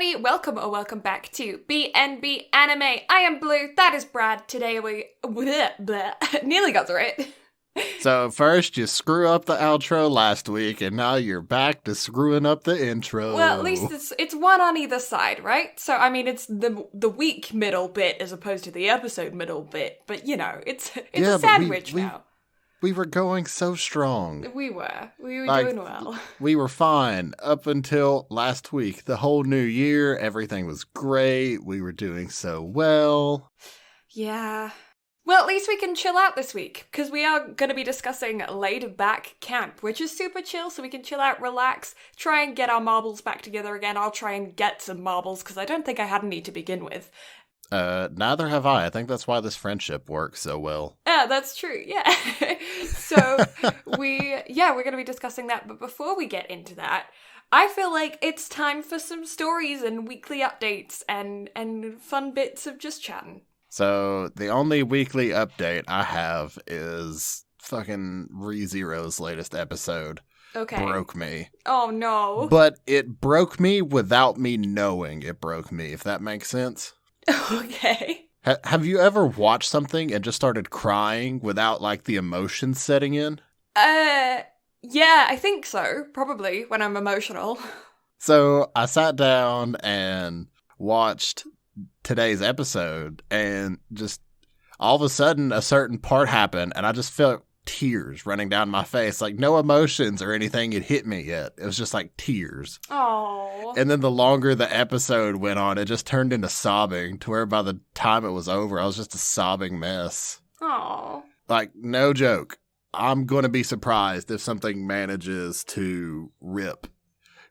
everybody, welcome back to BnB Anime. I am Blue, that is Brad. Today we... nearly got through it. So first you screw up the outro last week, and now you're back to screwing up the intro. Well, at least it's one on either side, right? So, I mean, it's the week middle bit as opposed to the episode middle bit, but, you know, it's a sandwich now. We were going so strong. We were doing well. We were fine up until last week. The whole new year, everything was great. We were doing so well. Yeah. Well, at least we can chill out this week, because we are going to be discussing Laid Back Camp, which is super chill, so we can chill out, relax, try and get our marbles back together again. I'll try and get some marbles, because I don't think I had any to begin with. Neither have I. I think that's why this friendship works so well. Yeah, that's true, yeah. So, we're going to be discussing that, but before we get into that, I feel like it's time for some stories and weekly updates and fun bits of just chatting. So, the only weekly update I have is fucking ReZero's latest episode. Okay. Broke me. Oh, no. But it broke me without me knowing it broke me, if that makes sense. Okay. Have you ever watched something and just started crying without, like, the emotion setting in? Yeah, I think so. Probably, when I'm emotional. So, I sat down and watched today's episode, and just all of a sudden a certain part happened, and I just felt tears running down my face. Like, no emotions or anything had hit me yet. It was just like tears. Oh. And then the longer the episode went on, it just turned into sobbing, to where by the time it was over, I was just a sobbing mess. Oh. Like, no joke. I'm going to be surprised if something manages to rip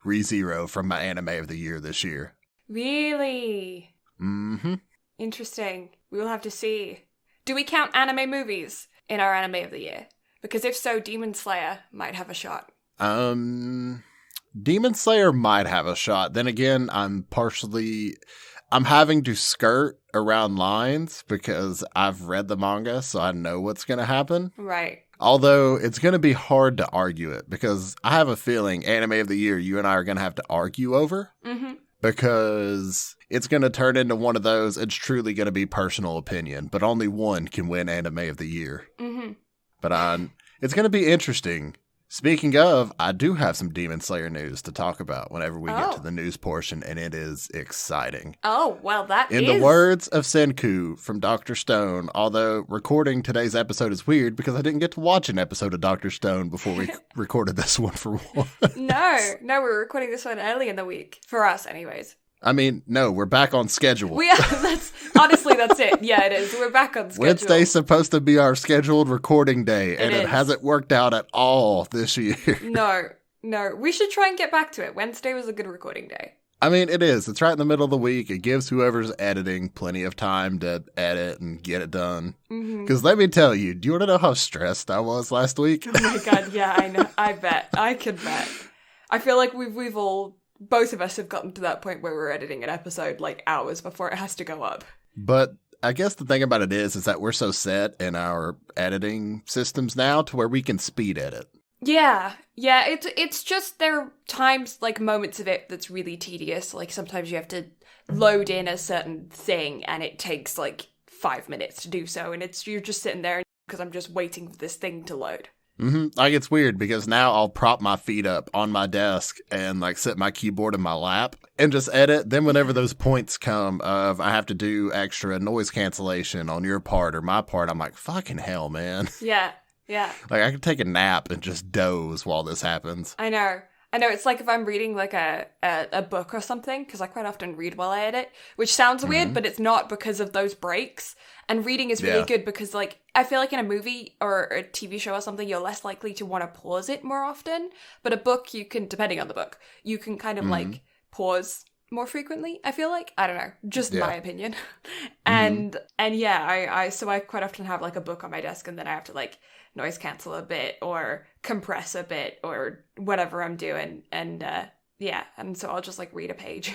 ReZero from my anime of the year this year. Really? Mm-hmm. Interesting. We will have to see. Do we count anime movies in our anime of the year? Because if so, Demon Slayer might have a shot. Demon Slayer might have a shot. Then again, I'm having to skirt around lines because I've read the manga, so I know what's going to happen. Right. Although it's going to be hard to argue it, because I have a feeling anime of the year you and I are going to have to argue over. Mm-hmm. Because it's going to turn into one of those, it's truly going to be personal opinion, but only one can win anime of the year. Mm-hmm. But it's going to be interesting. Speaking of, I do have some Demon Slayer news to talk about whenever we get to the news portion, and it is exciting. Oh, well, In the words of Senku from Dr. Stone, although recording today's episode is weird because I didn't get to watch an episode of Dr. Stone before we recorded this one for once. No, we're recording this one early in the week. For us, anyways. I mean, no, we're back on schedule. We are, that's it. Yeah, it is. We're back on schedule. Wednesday's supposed to be our scheduled recording day, and it hasn't worked out at all this year. No. We should try and get back to it. Wednesday was a good recording day. I mean, it is. It's right in the middle of the week. It gives whoever's editing plenty of time to edit and get it done. Because let me tell you, do you want to know how stressed I was last week? Oh my god, yeah, I know. I bet. I can bet. I feel like we've all... Both of us have gotten to that point where we're editing an episode like hours before it has to go up. But I guess the thing about it is that we're so set in our editing systems now to where we can speed edit. Yeah, it's just there are times, like moments of it that's really tedious. Like sometimes you have to load in a certain thing and it takes like 5 minutes to do so, and you're just sitting there because I'm just waiting for this thing to load. Mm-hmm. Like, it's weird because now I'll prop my feet up on my desk and like set my keyboard in my lap and just edit. Then whenever those points come of I have to do extra noise cancellation on your part or my part, I'm like, fucking hell, man. Yeah. Like, I could take a nap and just doze while this happens. I know. It's like if I'm reading like a book or something, because I quite often read while I edit, which sounds weird, but it's not because of those breaks. And reading is really good because, like, I feel like in a movie or a TV show or something, you're less likely to want to pause it more often. But a book, you can, depending on the book, you can kind of like pause more frequently, I feel like. I don't know, just my opinion. And yeah, so I quite often have like a book on my desk, and then I have to like noise cancel a bit or compress a bit or whatever I'm doing, and so I'll just like read a page.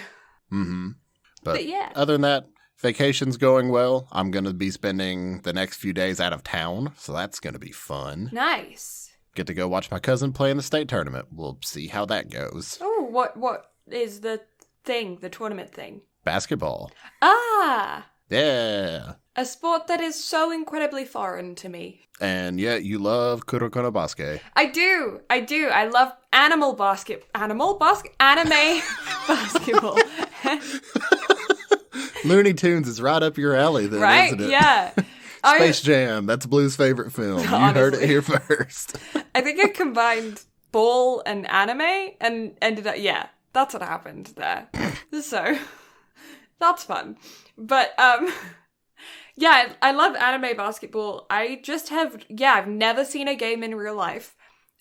But yeah, other than that, vacation's going well. I'm gonna be spending the next few days out of town, so that's gonna be fun. Nice. Get to go watch my cousin play in the state tournament. We'll see how that goes. Oh, what is the thing, the tournament thing? Basketball. Ah! Yeah. A sport that is so incredibly foreign to me. And yet you love Kuroko no Basket. I do. I love anime basketball. Looney Tunes is right up your alley then, right? isn't it? Yeah. Space Jam, that's Blue's favorite film. You heard it here first. I think I combined ball and anime and ended up, yeah, that's what happened there. So, that's fun. But, yeah, I love anime basketball. I just have, I've never seen a game in real life.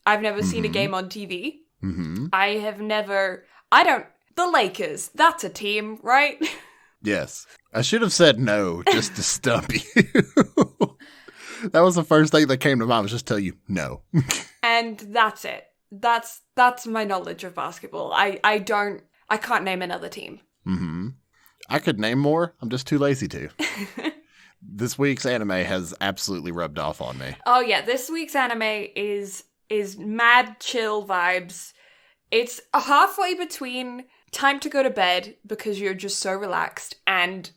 I've never seen a game on TV. Mm-hmm. The Lakers, that's a team, right? Yes. I should have said no just to stump you. That was the first thing that came to mind, was just tell you no. And that's it. That's my knowledge of basketball. I can't name another team. Mm-hmm. I could name more. I'm just too lazy to. This week's anime has absolutely rubbed off on me. Oh yeah, this week's anime is mad chill vibes. It's halfway between time to go to bed because you're just so relaxed and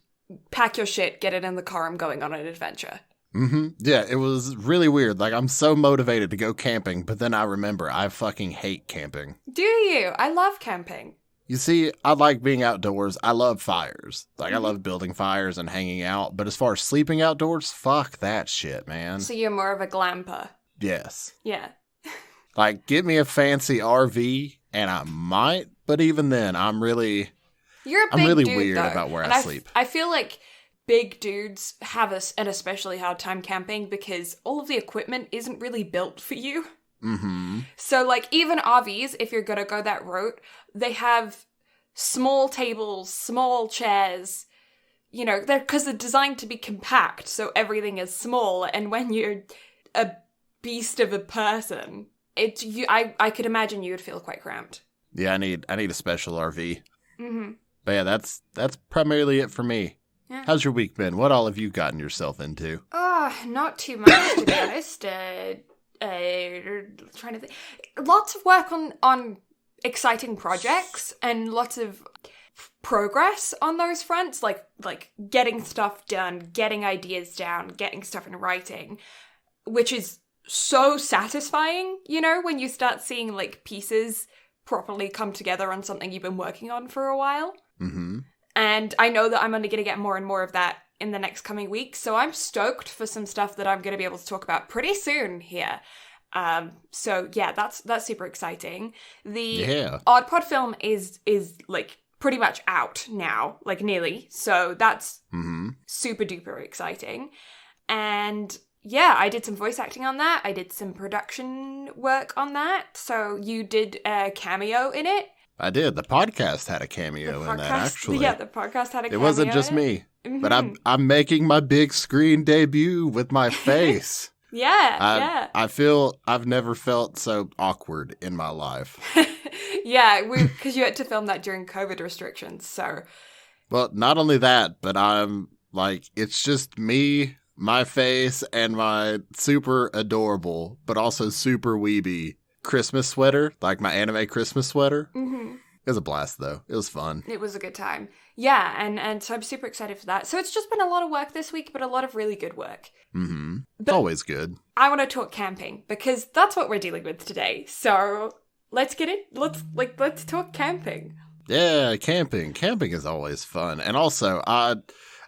pack your shit, get it in the car, I'm going on an adventure. Mm-hmm. Yeah, it was really weird. Like, I'm so motivated to go camping, but then I remember I fucking hate camping. Do you? I love camping. You see, I like being outdoors. I love fires. Like, I love building fires and hanging out. But as far as sleeping outdoors, fuck that shit, man. So you're more of a glamper. Yes. Yeah. Like, get me a fancy RV, and I might. But even then, I'm really dude, weird though. about where and I sleep. I feel like big dudes have an especially hard time camping because all of the equipment isn't really built for you. Mm-hmm. So, like, even RVs, if you're going to go that route, they have small tables, small chairs, because they're designed to be compact, so everything is small. And when you're a beast of a person, I could imagine you would feel quite cramped. Yeah, I need a special RV. Mm-hmm. But yeah, that's primarily it for me. Yeah. How's your week been? What all have you gotten yourself into? Not too much, to be honest. Trying to think. Lots of work on exciting projects and lots of progress on those fronts, like getting stuff done, getting ideas down, getting stuff in writing, which is so satisfying, when you start seeing like pieces properly come together on something you've been working on for a while. Mm-hmm. And I know that I'm only going to get more and more of that in the next coming weeks, so I'm stoked for some stuff that I'm going to be able to talk about pretty soon here. So yeah, that's super exciting. The Odd Pod film is like pretty much out now, like nearly. So that's super duper exciting. And yeah, I did some voice acting on that. I did some production work on that. So you did a cameo in it. I did. The podcast had a cameo in that, actually. Yeah, the podcast had a cameo. It wasn't just me, but I'm making my big screen debut with my face. Yeah. I feel I've never felt so awkward in my life. Yeah, because you had to film that during COVID restrictions, so. Well, not only that, but I'm like, it's just me, my face, and my super adorable, but also super weeby Christmas sweater, like my anime Christmas sweater. Mm-hmm. It was a blast, though. It was fun. It was a good time. Yeah, and so I'm super excited for that. So it's just been a lot of work this week, but a lot of really good work. Mm-hmm. It's always good. I want to talk camping, because that's what we're dealing with today. So let's get it. Let's talk camping. Yeah, camping. Camping is always fun. And also, I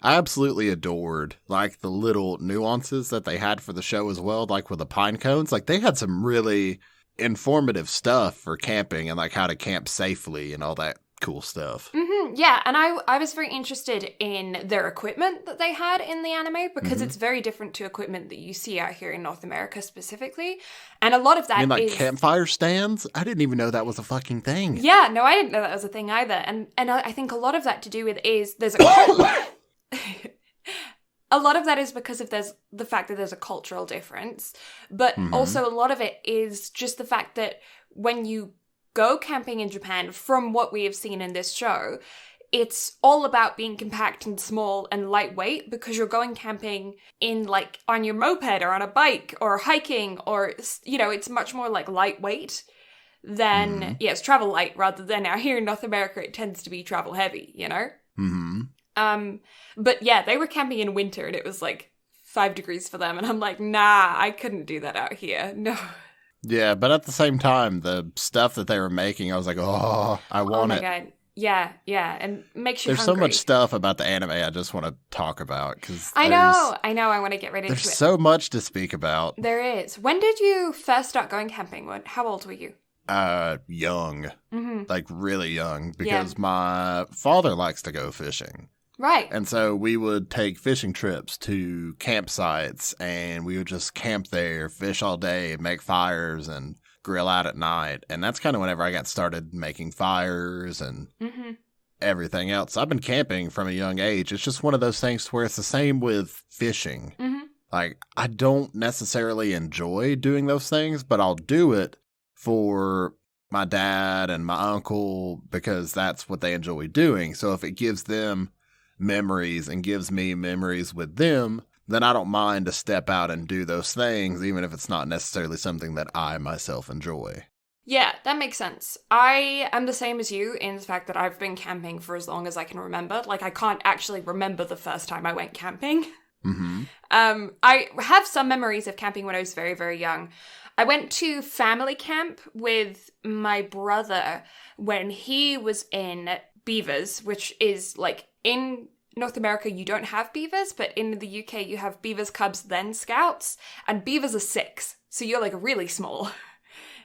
absolutely adored, like, the little nuances that they had for the show as well, like with the pine cones. Like, they had some really informative stuff for camping and like how to camp safely and all that cool stuff. Mm-hmm, yeah, and I was very interested in their equipment that they had in the anime because it's very different to equipment that you see out here in North America specifically. And a lot of that is campfire stands? I didn't even know that was a fucking thing. Yeah, no, I didn't know that was a thing either. And I think a lot of that to do with is there's a a lot of that is because of the fact that there's a cultural difference, but also a lot of it is just the fact that when you go camping in Japan, from what we have seen in this show, it's all about being compact and small and lightweight because you're going camping in like on your moped or on a bike or hiking or, it's much more like lightweight. then, it's travel light rather than out here in North America, it tends to be travel heavy, you know? But yeah, they were camping in winter and it was like 5 degrees for them. And I'm like, nah, I couldn't do that out here. No. Yeah, but at the same time, the stuff that they were making, I was like, oh, I want it. Oh my God. Yeah. And makes you There's hungry. so much stuff about the anime I just want to talk about. Cause I know. I want to get right into it. There's so much to speak about. There is. When did you first start going camping? How old were you? Young. Like really young. Because my father likes to go fishing. Right. And so we would take fishing trips to campsites and we would just camp there, fish all day, make fires and grill out at night. And that's kind of whenever I got started making fires and everything else. I've been camping from a young age. It's just one of those things where it's the same with fishing. Like, I don't necessarily enjoy doing those things, but I'll do it for my dad and my uncle because that's what they enjoy doing. So if it gives them memories and gives me memories with them, then I don't mind to step out and do those things, even if it's not necessarily something that I myself enjoy. Yeah, that makes sense. I am the same as you in the fact that I've been camping for as long as I can remember. Like, I can't actually remember the first time I went camping. I have some memories of camping when I was very, very young. I went to family camp with my brother when he was in Beavers, which is like in North America, you don't have beavers, but in the UK, you have beavers, cubs, then scouts, and beavers are 6. So you're like really small.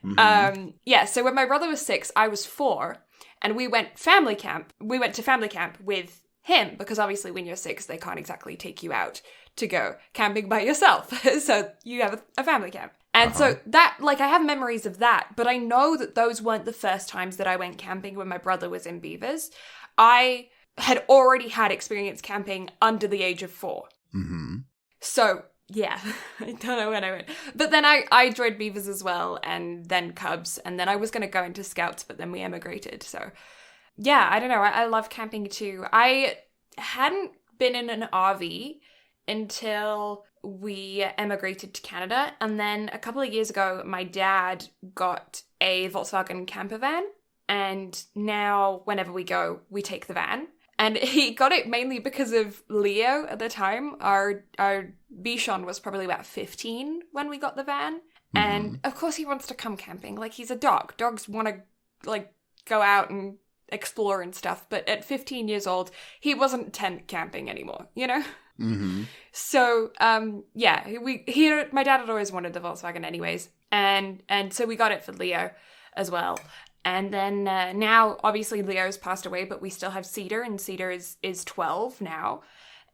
So when my brother was 6, I was 4, and we went to family camp with him, because obviously when you're 6, they can't exactly take you out to go camping by yourself. So you have a family camp. And so that, like, I have memories of that, but I know that those weren't the first times that I went camping when my brother was in Beavers. I had already had experience camping under the age of 4. So, yeah, I don't know when I went. But then I joined Beavers as well, and then Cubs, and then I was going to go into Scouts, but then we emigrated. So, yeah, I don't know. I love camping too. I hadn't been in an RV until we emigrated to Canada, and then a couple of years ago, my dad got a Volkswagen camper van, and now whenever we go, we take the van. And he got it mainly because of Leo at the time. Our Bichon was probably about 15 when we got the van. And of course he wants to come camping. Like, he's a dog. Dogs want to, like, go out and explore and stuff. But at 15 years old, he wasn't tent camping anymore, you know? So, my dad had always wanted the Volkswagen anyways. And so we got it for Leo as well. And then now, obviously, Leo's passed away, but we still have Cedar, and Cedar is 12 now.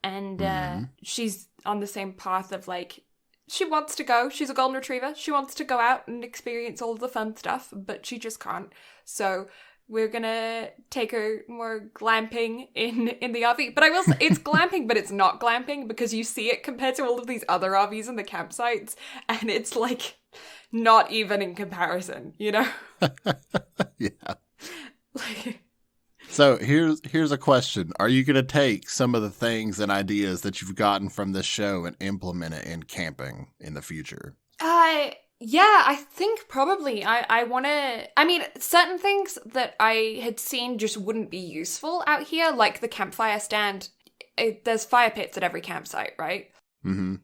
And she's on the same path of, like, she wants to go. She's a golden retriever. She wants to go out and experience all the fun stuff, but she just can't. So we're going to take her more glamping in the RV. But I will say, it's glamping, but it's not glamping, because you see it compared to all of these other RVs in the campsites, and it's, like, not even in comparison, you know? Yeah. So here's a question. Are you going to take some of the things and ideas that you've gotten from this show and implement it in camping in the future? Yeah, I think probably. I want to... I mean, certain things that I had seen just wouldn't be useful out here, like the campfire stand. There's fire pits at every campsite, right?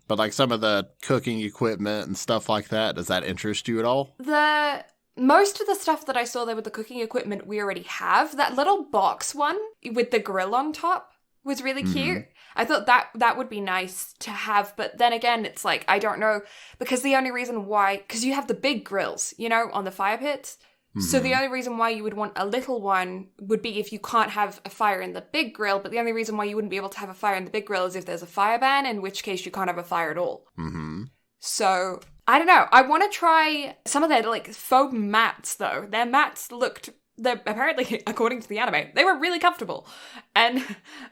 But like some of the cooking equipment and stuff like that, does that interest you at all? Most of the stuff that I saw there with the cooking equipment we already have. That little box one with the grill on top was really cute. I thought that would be nice to have, but then again, it's like, I don't know, because the only reason why, because you have the big grills, you know, on the fire pits. So the only reason why you would want a little one would be if you can't have a fire in the big grill, but the only reason why you wouldn't be able to have a fire in the big grill is if there's a fire ban, in which case you can't have a fire at all. So, I don't know. I want to try some of their, like, foam mats, though. Their mats apparently, according to the anime, they were really comfortable. And,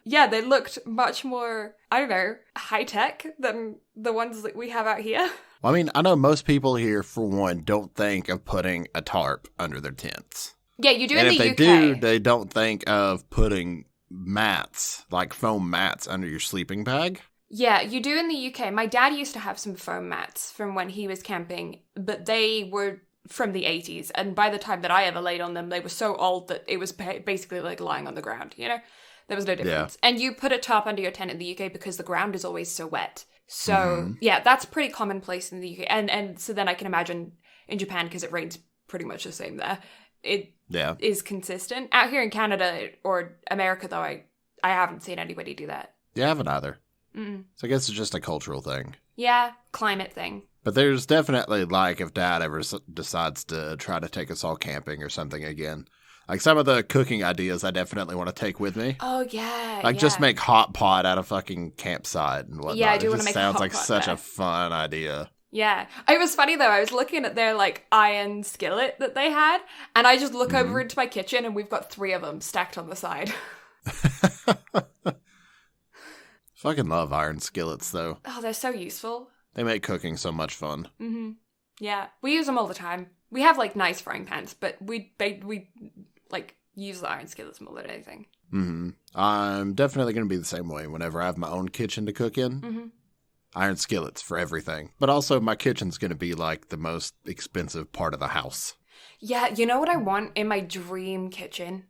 yeah, they looked much more, I don't know, high-tech than the ones that we have out here. Well, I mean, I know most people here, for one, don't think of putting a tarp under their tents. Yeah, you do in the UK. And if they do, they don't think of putting mats, like foam mats, under your sleeping bag. Yeah, you do in the UK. My dad used to have some foam mats from when he was camping, but they were from the 80s, and by the time that I ever laid on them, they were so old that it was basically like lying on the ground, you know? There was no difference. Yeah. And you put a tarp under your tent in the UK because the ground is always so wet. So, yeah, that's pretty commonplace in the UK. And so then I can imagine in Japan, because it rains pretty much the same there, it is consistent. Out here in Canada or America, though, I haven't seen anybody do that. Yeah, I haven't either. Mm-mm. So I guess it's just a cultural thing. Yeah, climate thing. But there's definitely, like, if Dad ever decides to try to take us all camping or something again, like, some of the cooking ideas I definitely want to take with me. Oh, yeah. Like, just make hot pot out of fucking campsite and whatnot. Yeah, I do want to make a hot pot. It sounds like such a fun idea. Yeah. It was funny, though. I was looking at their, like, iron skillet that they had, and I just look over into my kitchen, and we've got 3 of them stacked on the side. Fucking love iron skillets, though. Oh, they're so useful. They make cooking so much fun. Mm-hmm. Yeah. We use them all the time. We have, like, nice frying pans, but we like, use the iron skillets more than anything. Mm-hmm. I'm definitely going to be the same way whenever I have my own kitchen to cook in. Mm-hmm. Iron skillets for everything. But also, my kitchen's going to be, like, the most expensive part of the house. Yeah, you know what I want in my dream kitchen?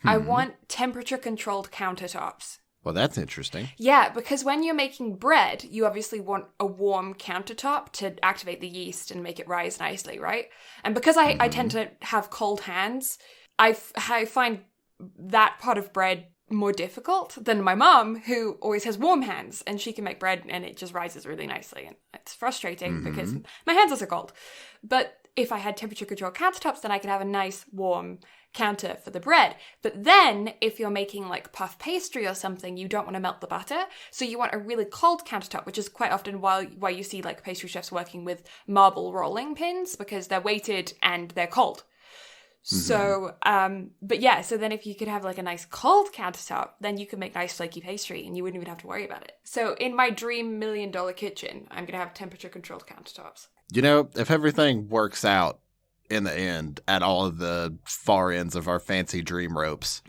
I want temperature-controlled countertops. Well, that's interesting. Yeah, because when you're making bread, you obviously want a warm countertop to activate the yeast and make it rise nicely, right? And because I tend to have cold hands, I find that part of bread more difficult than my mom, who always has warm hands, and she can make bread and it just rises really nicely. And it's frustrating because my hands are so cold. But if I had temperature-controlled countertops, then I could have a nice, warm counter for the bread. But then if you're making like puff pastry or something, you don't want to melt the butter, so you want a really cold countertop, which is quite often why you see like pastry chefs working with marble rolling pins, because they're weighted and they're cold. So but yeah, so then if you could have like a nice cold countertop, then you could make nice flaky pastry and you wouldn't even have to worry about it. So in my dream $1 million kitchen, I'm gonna have temperature controlled countertops. You know, if everything works out in the end, at all of the far ends of our fancy dream ropes,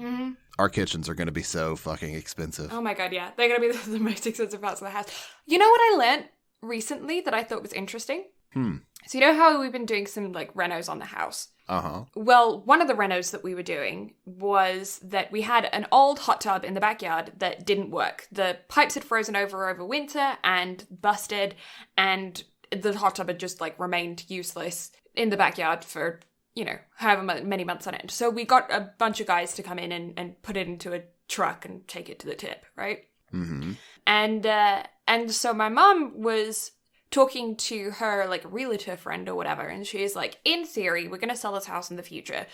our kitchens are going to be so fucking expensive. Oh my god, yeah. They're going to be the most expensive parts of the house. You know what I learned recently that I thought was interesting? So you know how we've been doing some like renos on the house? Uh-huh. Well, one of the renos that we were doing was that we had an old hot tub in the backyard that didn't work. The pipes had frozen over winter and busted, and the hot tub had just like remained useless in the backyard for, you know, however many months on end. So we got a bunch of guys to come in and put it into a truck and take it to the tip, right? And so my mom was talking to her like realtor friend or whatever, and she's like, in theory, we're going to sell this house in the future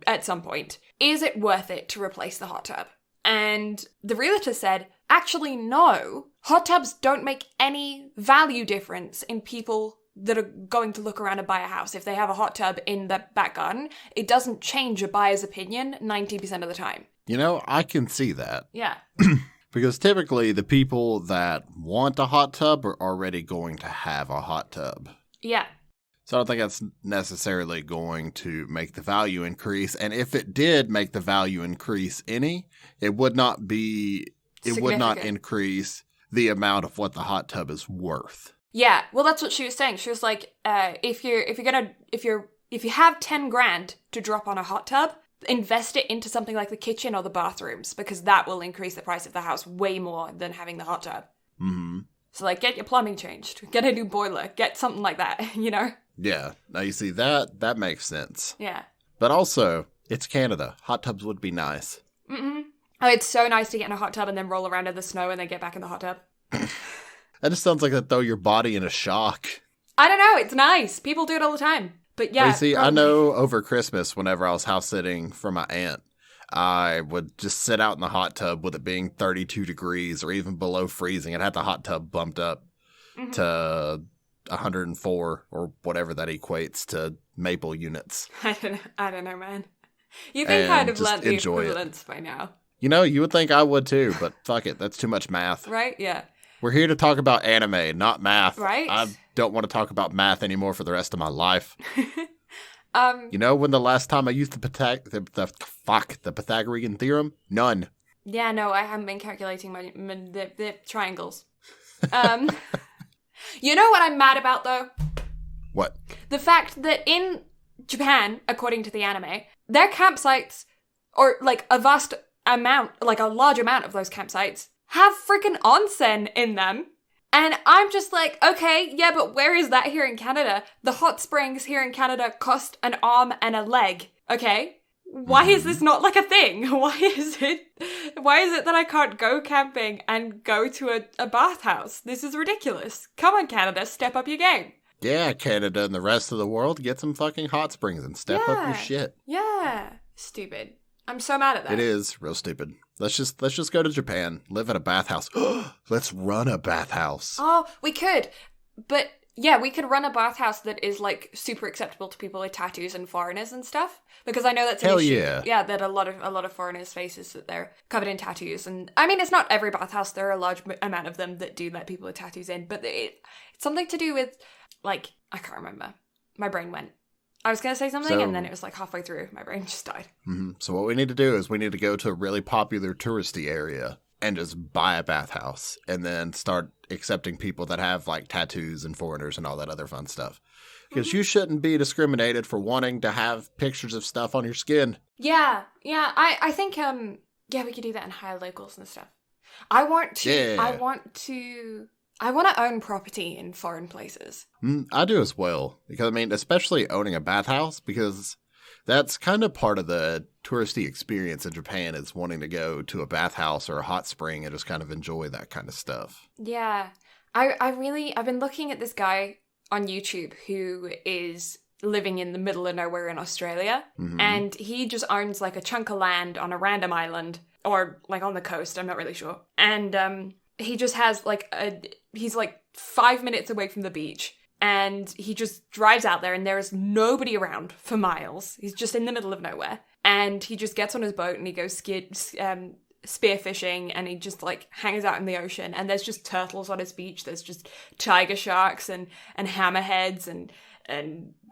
at some point. Is it worth it to replace the hot tub? And the realtor said, actually, no. Hot tubs don't make any value difference in people that are going to look around and buy a house. If they have a hot tub in the back garden, it doesn't change a buyer's opinion 90% of the time. You know, I can see that. Yeah. Because typically the people that want a hot tub are already going to have a hot tub. Yeah. So I don't think that's necessarily going to make the value increase. And if it did make the value increase any, it would not increase the amount of what the hot tub is worth. Yeah, well, that's what she was saying. She was like, if you have 10 grand to drop on a hot tub, invest it into something like the kitchen or the bathrooms, because that will increase the price of the house way more than having the hot tub. So, like, get your plumbing changed, get a new boiler, get something like that, you know? Yeah. Now, you see, that makes sense. Yeah. But also, it's Canada. Hot tubs would be nice. Oh, it's so nice to get in a hot tub and then roll around in the snow and then get back in the hot tub. That just sounds like that throw your body in a shock. I don't know. It's nice. People do it all the time. But yeah. Well, you see, I know over Christmas, whenever I was house sitting for my aunt, I would just sit out in the hot tub with it being 32 degrees or even below freezing. I'd have the hot tub bumped up to 104 or whatever that equates to maple units. I don't know, man. You think I'd have learned the equivalents by now. You know, you would think I would too, but fuck it. That's too much math. Right? Yeah. We're here to talk about anime, not math. Right? I don't want to talk about math anymore for the rest of my life. You know when the last time I used the Pythagorean theorem? None. Yeah, no, I haven't been calculating the triangles. You know what I'm mad about, though? What? The fact that in Japan, according to the anime, their campsites, or like a vast amount, like a large amount of those campsites, have freaking onsen in them. And I'm just like, okay, yeah, but where is that here in Canada? The hot springs here in Canada cost an arm and a leg, okay? Why is this not like a thing? Why is it that I can't go camping and go to a bathhouse? This is ridiculous. Come on, Canada, step up your game. Yeah, Canada and the rest of the world, get some fucking hot springs and step up your shit. Yeah. Stupid. I'm so mad at that. It is real stupid. Let's just go to Japan, live in a bathhouse. Let's run a bathhouse. Oh, we could. But yeah, we could run a bathhouse that is like super acceptable to people with tattoos and foreigners and stuff. Because I know that's an issue. Yeah. Yeah, that a lot of foreigners' faces that they're covered in tattoos. And I mean, it's not every bathhouse. There are a large amount of them that do let people with tattoos in. But it's something to do with, like, I can't remember. My brain went. I was going to say something, and then it was like halfway through. My brain just died. Mm-hmm. So what we need to do is we need to go to a really popular touristy area and just buy a bathhouse and then start accepting people that have like tattoos and foreigners and all that other fun stuff. Because you shouldn't be discriminated for wanting to have pictures of stuff on your skin. Yeah. I think, we could do that in higher locals and stuff. I want to own property in foreign places. I do as well. Because, I mean, especially owning a bathhouse, because that's kind of part of the touristy experience in Japan is wanting to go to a bathhouse or a hot spring and just kind of enjoy that kind of stuff. Yeah. I've been looking at this guy on YouTube who is living in the middle of nowhere in Australia. Mm-hmm. And he just owns like a chunk of land on a random island or like on the coast. I'm not really sure. And, he just has he's like 5 minutes away from the beach and he just drives out there and there is nobody around for miles. He's just in the middle of nowhere and he just gets on his boat and he goes spearfishing and he just like hangs out in the ocean and there's just turtles on his beach. There's just tiger sharks and hammerheads and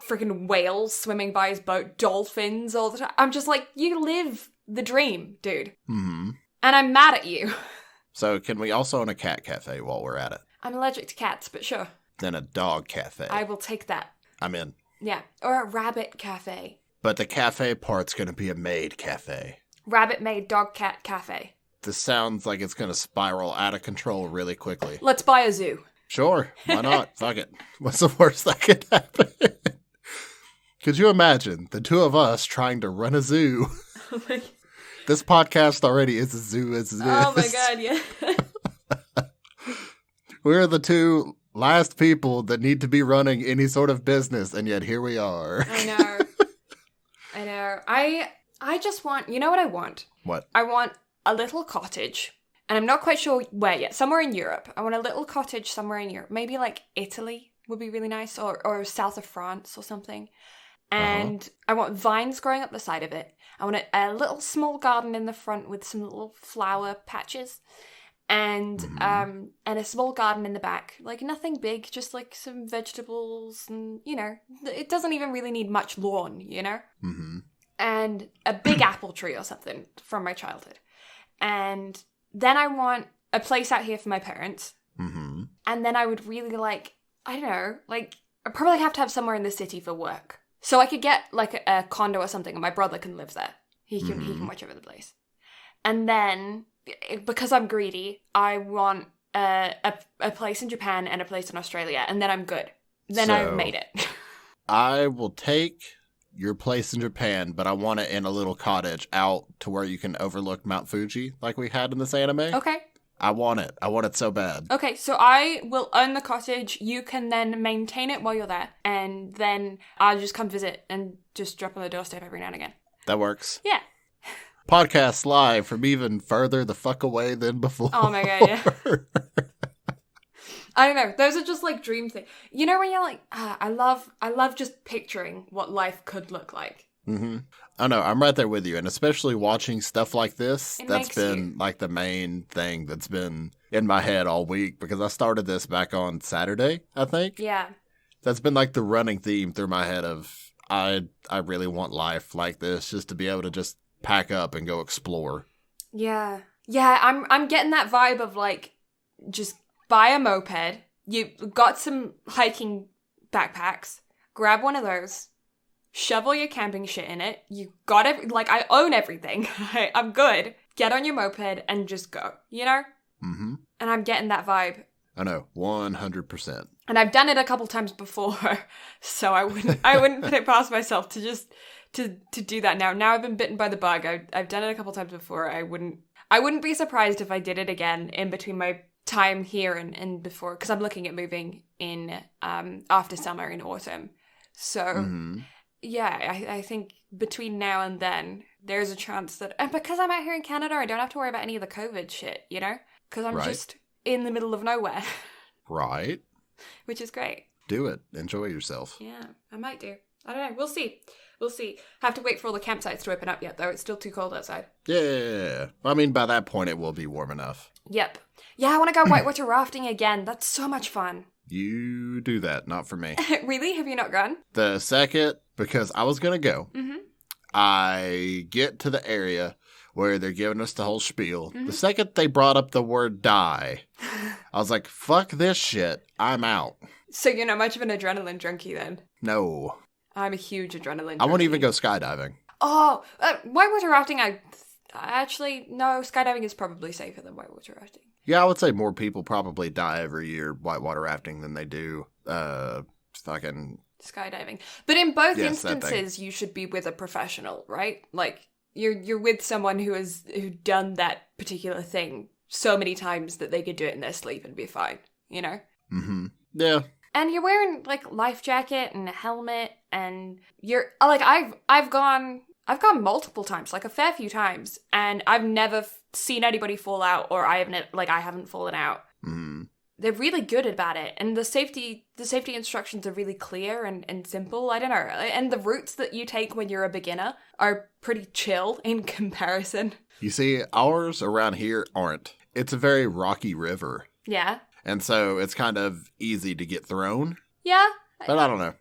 freaking whales swimming by his boat, dolphins all the time. I'm just like, you live the dream, dude. Mm-hmm. And I'm mad at you. So can we also own a cat cafe while we're at it? I'm allergic to cats, but sure. Then a dog cafe. I will take that. I'm in. Yeah, or a rabbit cafe. But the cafe part's going to be a maid cafe. Rabbit maid dog cat cafe. This sounds like it's going to spiral out of control really quickly. Let's buy a zoo. Sure, why not? Fuck it. What's the worst that could happen? Could you imagine the two of us trying to run a zoo? Oh my God. This podcast already is a zoo as it is. Oh my God, yeah. We're the two last people that need to be running any sort of business, and yet here we are. I know. I just want, you know what I want? What? I want a little cottage, and I'm not quite sure where yet. Somewhere in Europe. I want a little cottage somewhere in Europe. Maybe like Italy would be really nice, or south of France or something. And I want vines growing up the side of it. I want a little small garden in the front with some little flower patches. And a small garden in the back. Like nothing big, just like some vegetables and, you know, it doesn't even really need much lawn, you know? Mm-hmm. And a big apple tree or something from my childhood. And then I want a place out here for my parents. Mm-hmm. And then I would really like, I don't know, like I'd probably have to have somewhere in the city for work. So I could get like a condo or something and my brother can live there. He can watch over the place. And then, because I'm greedy, I want a place in Japan and a place in Australia. And then I'm good. Then I've made it. I will take your place in Japan, but I want it in a little cottage out to where you can overlook Mount Fuji like we had in this anime. Okay. I want it. I want it so bad. Okay, so I will own the cottage. You can then maintain it while you're there. And then I'll just come visit and just drop on the doorstep every now and again. That works. Yeah. Podcast live from even further the fuck away than before. Oh my God, yeah. I don't know. Those are just like dream things. You know when you're like, I love just picturing what life could look like. Mm-hmm. I know, I'm right there with you. And especially watching stuff like this, that's been like the main thing that's been in my head all week because I started this back on Saturday, I think. Yeah. That's been like the running theme through my head of I really want life like this, just to be able to just pack up and go explore. Yeah. Yeah, I'm getting that vibe of like just buy a moped. You got some hiking backpacks. grab one of those, shove all your camping shit in it. You got I own everything. I'm good. Get on your moped and just go, you know? Mm-hmm. And I'm getting that vibe. I know, 100%. And I've done it a couple times before, so I wouldn't put it past myself to just to do that now. Now I've been bitten by the bug. I've done it a couple times before. I wouldn't be surprised if I did it again in between my time here and before, because I'm looking at moving in after summer in autumn. So yeah, I think between now and then there's a chance that, and because I'm out here in Canada, I don't have to worry about any of the COVID shit, you know, because I'm just in the middle of nowhere. Right. Which is great. Do it. Enjoy yourself. Yeah, I might do. I don't know. We'll see. Have to wait for all the campsites to open up yet, though. It's still too cold outside. Yeah. I mean, by that point, it will be warm enough. Yep. Yeah, I want to go whitewater rafting again. That's so much fun. You do that, not for me. Really? Have you not gone? The second, because I was going to go, I get to the area where they're giving us the whole spiel. The second they brought up the word die, I was like, fuck this shit. I'm out. So you're not much of an adrenaline junkie then? No. I'm a huge adrenaline junkie. I won't even go skydiving. Oh, whitewater rafting, no, skydiving is probably safer than whitewater rafting. Yeah, I would say more people probably die every year whitewater rafting than they do fucking skydiving. But in both instances, you should be with a professional, right? Like, you're with someone who's done that particular thing so many times that they could do it in their sleep and be fine, you know? Mm-hmm. Yeah. And you're wearing, like, life jacket and a helmet, and you're, like, I've gone multiple times, like a fair few times, and I've never seen anybody fall out, or I haven't fallen out. Mm. They're really good about it, and the safety instructions are really clear and simple. I don't know, and the routes that you take when you're a beginner are pretty chill in comparison. You see, ours around here aren't. It's a very rocky river. Yeah. And so it's kind of easy to get thrown. Yeah. But I don't know.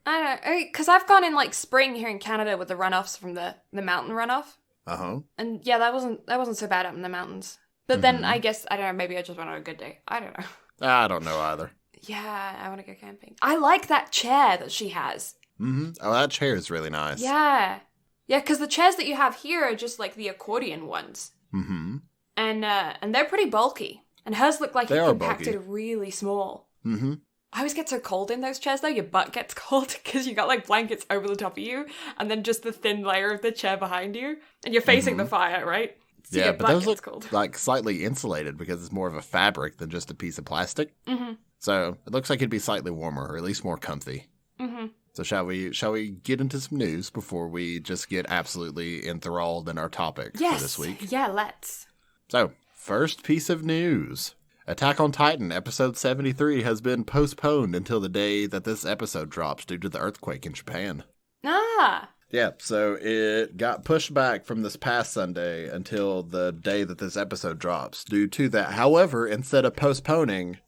Because I've gone in, like, spring here in Canada with the runoffs from the mountain runoff. Uh-huh. And yeah, that wasn't so bad up in the mountains. But then I guess, I don't know, maybe I just went on a good day. I don't know. I don't know either. Yeah, I want to go camping. I like that chair that she has. Mm-hmm. Oh, that chair is really nice. Yeah. Yeah, because the chairs that you have here are just like the accordion ones. Mm-hmm. And they're pretty bulky. And hers look like they it's are compacted bulky. Really small. Mm-hmm. I always get so cold in those chairs, though. Your butt gets cold because you got, like, blankets over the top of you and then just the thin layer of the chair behind you. And you're facing the fire, right? So yeah, your but butt those gets look cold. like slightly insulated because it's more of a fabric than just a piece of plastic. Mm-hmm. So it looks like it'd be slightly warmer, or at least more comfy. Mm-hmm. So shall we get into some news before we just get absolutely enthralled in our topic for this week? Yeah, let's. So, first piece of news. Attack on Titan episode 73 has been postponed until the day that this episode drops due to the earthquake in Japan. Ah! Yeah, so it got pushed back from this past Sunday until the day that this episode drops due to that. However, instead of postponing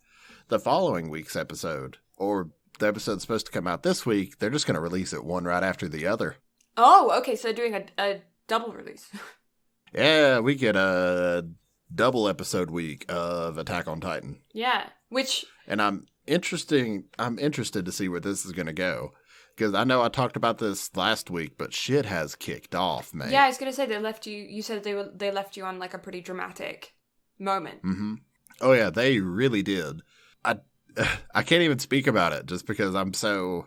the following week's episode, or the episode's supposed to come out this week, they're just going to release it one right after the other. Oh, okay, so doing a double release. Yeah, we get a double episode week of Attack on Titan. Yeah, which... And I'm interested to see where this is going to go. Because I know I talked about this last week, but shit has kicked off, man. Yeah, I was going to say you said they left you on, like, a pretty dramatic moment. Mm-hmm. Oh, yeah, they really did. I can't even speak about it just because I'm so...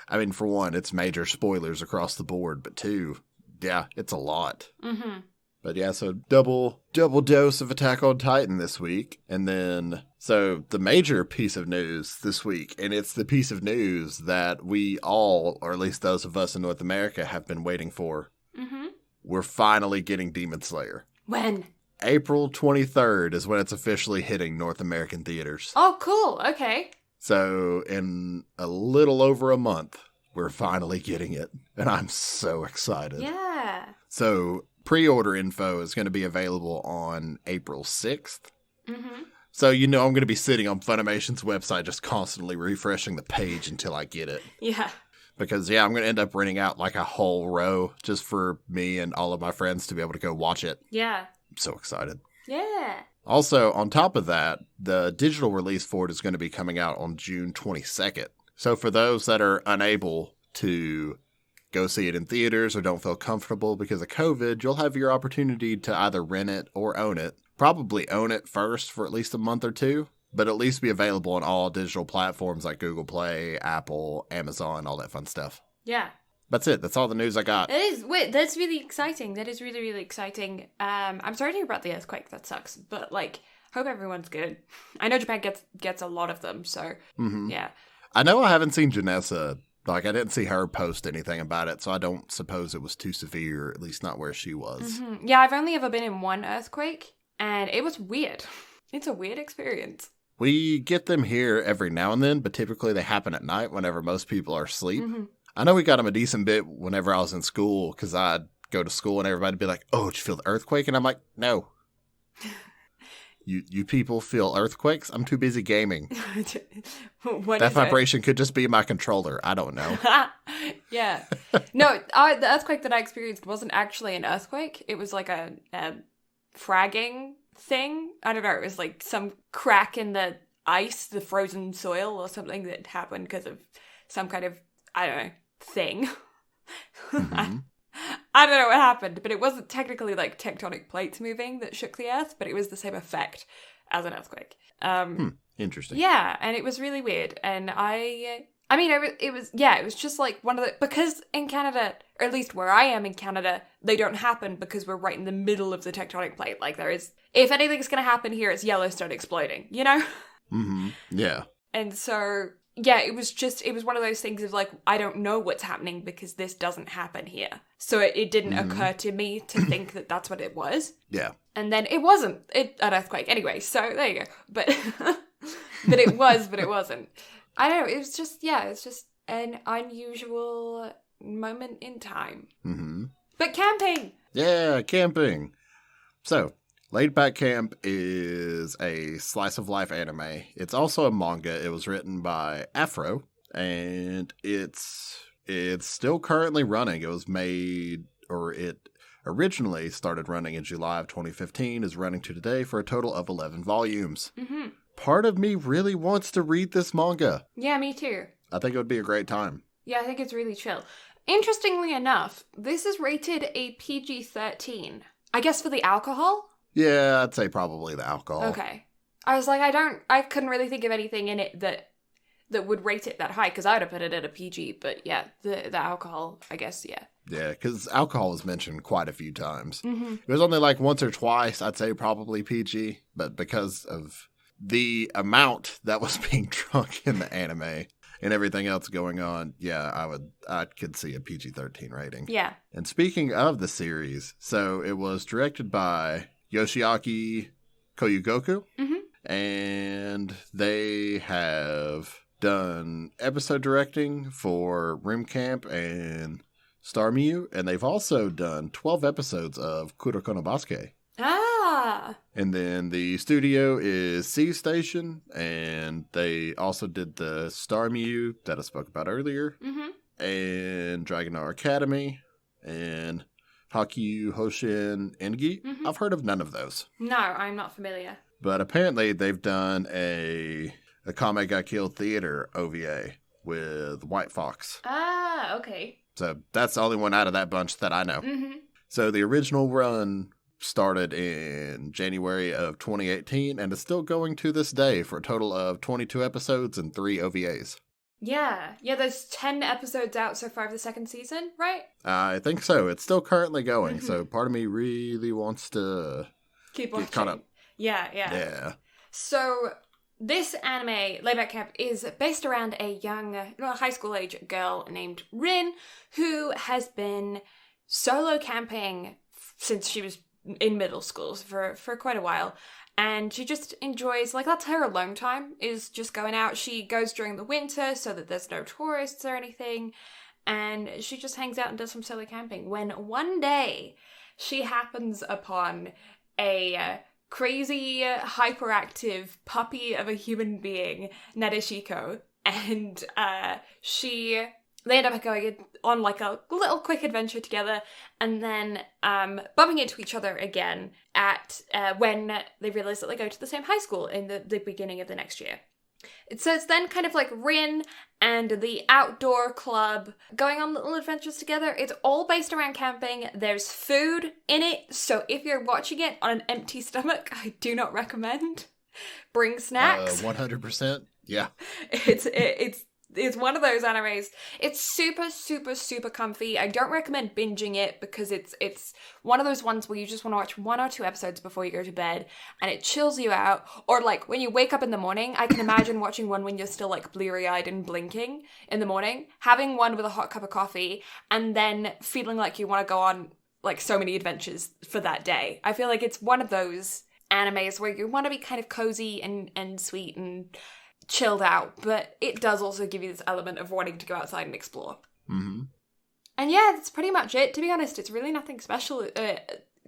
I mean, for one, it's major spoilers across the board, but two, yeah, it's a lot. Mm-hmm. But yeah, so double dose of Attack on Titan this week. And then, so the major piece of news this week, and it's the piece of news that we all, or at least those of us in North America, have been waiting for. Mm-hmm. We're finally getting Demon Slayer. When? April 23rd is when it's officially hitting North American theaters. Oh, cool. Okay. So in a little over a month, we're finally getting it. And I'm so excited. Yeah. So pre-order info is going to be available on April 6th. Mm-hmm. So I'm going to be sitting on Funimation's website just constantly refreshing the page until I get it. Yeah. Because, yeah, I'm going to end up renting out like a whole row just for me and all of my friends to be able to go watch it. Yeah. I'm so excited. Yeah. Also, on top of that, the digital release for it is going to be coming out on June 22nd. So for those that are unable to go see it in theaters or don't feel comfortable because of COVID, you'll have your opportunity to either rent it or own it. Probably own it first for at least a month or two, but at least be available on all digital platforms like Google Play, Apple, Amazon, all that fun stuff. Yeah. That's it. That's all the news I got. That's really exciting. That is really, really exciting. I'm sorry to hear about the earthquake. That sucks. But, hope everyone's good. I know Japan gets a lot of them, so, yeah. I know I haven't seen Janessa. I didn't see her post anything about it, so I don't suppose it was too severe, at least not where she was. Mm-hmm. Yeah, I've only ever been in one earthquake, and it was weird. It's a weird experience. We get them here every now and then, but typically they happen at night whenever most people are asleep. Mm-hmm. I know we got them a decent bit whenever I was in school, because I'd go to school and everybody'd be like, oh, did you feel the earthquake? And I'm like, no. You people feel earthquakes? I'm too busy gaming. That vibration could just be my controller. I don't know. Yeah. No, the earthquake that I experienced wasn't actually an earthquake. It was like a fragging thing. I don't know. It was like some crack in the ice, the frozen soil or something that happened because of some kind of, I don't know, thing. Mm-hmm. I don't know what happened, but it wasn't technically like tectonic plates moving that shook the earth, but it was the same effect as an earthquake. Interesting. Yeah, and it was really weird. And it was just like one of the, because in Canada, or at least where I am in Canada, they don't happen because we're right in the middle of the tectonic plate. Like there is, if anything's going to happen here, it's Yellowstone exploding, you know? Mm-hmm. Yeah. And so, yeah, it was one of those things of like, I don't know what's happening because this doesn't happen here. So it didn't occur to me to think that that's what it was. Yeah. And then it wasn't an earthquake anyway, so there you go. But but it wasn't. I don't know, it's just an unusual moment in time. Mm-hmm. But camping! Yeah, camping. So, Laid Back Camp is a slice of life anime. It's also a manga. It was written by Afro, and it's still currently running. It was made, or it originally started running in July of 2015, is running to today for a total of 11 volumes. Mm-hmm. Part of me really wants to read this manga. Yeah, me too. I think it would be a great time. Yeah, I think it's really chill. Interestingly enough, this is rated a PG-13. I guess for the alcohol? Yeah, I'd say probably the alcohol. Okay. I was like, I couldn't really think of anything in it that would rate it that high, because I would have put it at a PG, but yeah, the alcohol, I guess, yeah. Yeah, because alcohol was mentioned quite a few times. Mm-hmm. It was only like once or twice, I'd say probably PG, but because of the amount that was being drunk in the anime and everything else going on, yeah, I could see a PG-13 rating. Yeah. And speaking of the series, so it was directed by Yoshiaki Koyugoku, and they have done episode directing for Room Camp and Star Mew, and they've also done 12 episodes of Kuroko no Basuke. Ah! And then the studio is C Station, and they also did the Star Mew that I spoke about earlier, and Dragon Art Academy, and Hakyu Hoshin Engi. I've heard of none of those. No, I'm not familiar. But apparently they've done a Kame Ga Kill Theater OVA with White Fox. Ah, okay. So that's the only one out of that bunch that I know. Mm-hmm. So the original run started in January of 2018 and is still going to this day for a total of 22 episodes and 3 OVAs. Yeah. Yeah, there's 10 episodes out so far of the second season, right? I think so. It's still currently going, so part of me really wants to keep watching. Get caught up. Yeah. So this anime, Laid Back Camp, is based around a young, high school age girl named Rin, who has been solo camping since she was in middle school for quite a while. And she just enjoys, that's her alone time, is just going out. She goes during the winter so that there's no tourists or anything. And she just hangs out and does some solo camping. When one day she happens upon a crazy, hyperactive puppy of a human being, Nadeshiko. And they end up going on a little quick adventure together, and then bumping into each other again at when they realize that they go to the same high school in the beginning of the next year. So it's then kind of like Rin and the outdoor club going on little adventures together. It's all based around camping. There's food in it, so if you're watching it on an empty stomach, I do not recommend. Bring snacks. 100%. Yeah. It's one of those animes. It's super, super, super comfy. I don't recommend binging it because it's one of those ones where you just want to watch 1 or 2 episodes before you go to bed and it chills you out. Or like when you wake up in the morning, I can imagine watching one when you're still like bleary-eyed and blinking in the morning, having one with a hot cup of coffee and then feeling like you want to go on like so many adventures for that day. I feel like it's one of those animes where you want to be kind of cozy and sweet and chilled out, but it does also give you this element of wanting to go outside and explore. Mm-hmm. And yeah, that's pretty much it. To be honest, it's really nothing special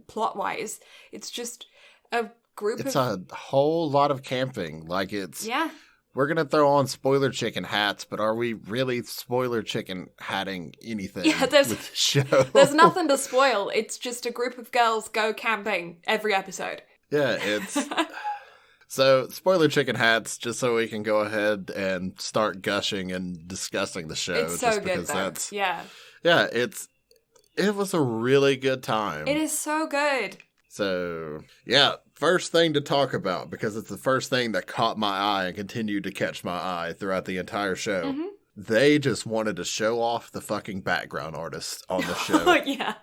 plot-wise. It's just a group It's a whole lot of camping. Like it's... Yeah. We're going to throw on spoiler chicken hats, but are we really spoiler chicken hatting anything with the show? There's nothing to spoil. It's just a group of girls go camping every episode. Yeah, it's... So, spoiler chicken hats, just so we can go ahead and start gushing and discussing the show. It's so just good, though. Yeah. Yeah, it was a really good time. It is so good. So, yeah, first thing to talk about, because it's the first thing that caught my eye and continued to catch my eye throughout the entire show. Mm-hmm. They just wanted to show off the fucking background artists on the show. Oh, yeah.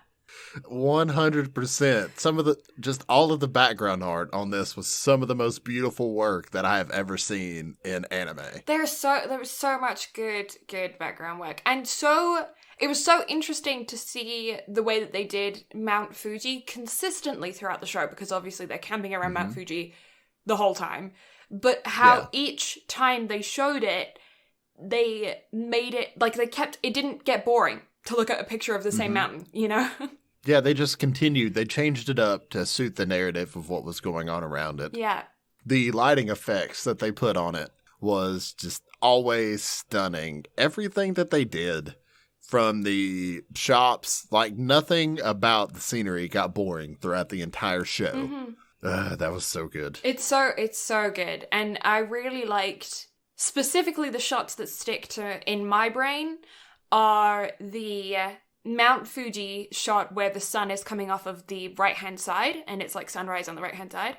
100%. All of the background art on this was some of the most beautiful work that I have ever seen in anime. There was so much good background work. And it was so interesting to see the way that they did Mount Fuji consistently throughout the show, because obviously they're camping around Mount Fuji the whole time. But how each time they showed it, they made it, like it didn't get boring to look at a picture of the same mountain, you know? Yeah, they just continued. They changed it up to suit the narrative of what was going on around it. Yeah. The lighting effects that they put on it was just always stunning. Everything that they did from the shops, like nothing about the scenery got boring throughout the entire show. Mm-hmm. That was so good. It's so good. And I really liked specifically the shots that stick to in my brain are the Mount Fuji shot where the sun is coming off of the right-hand side and it's like sunrise on the right-hand side.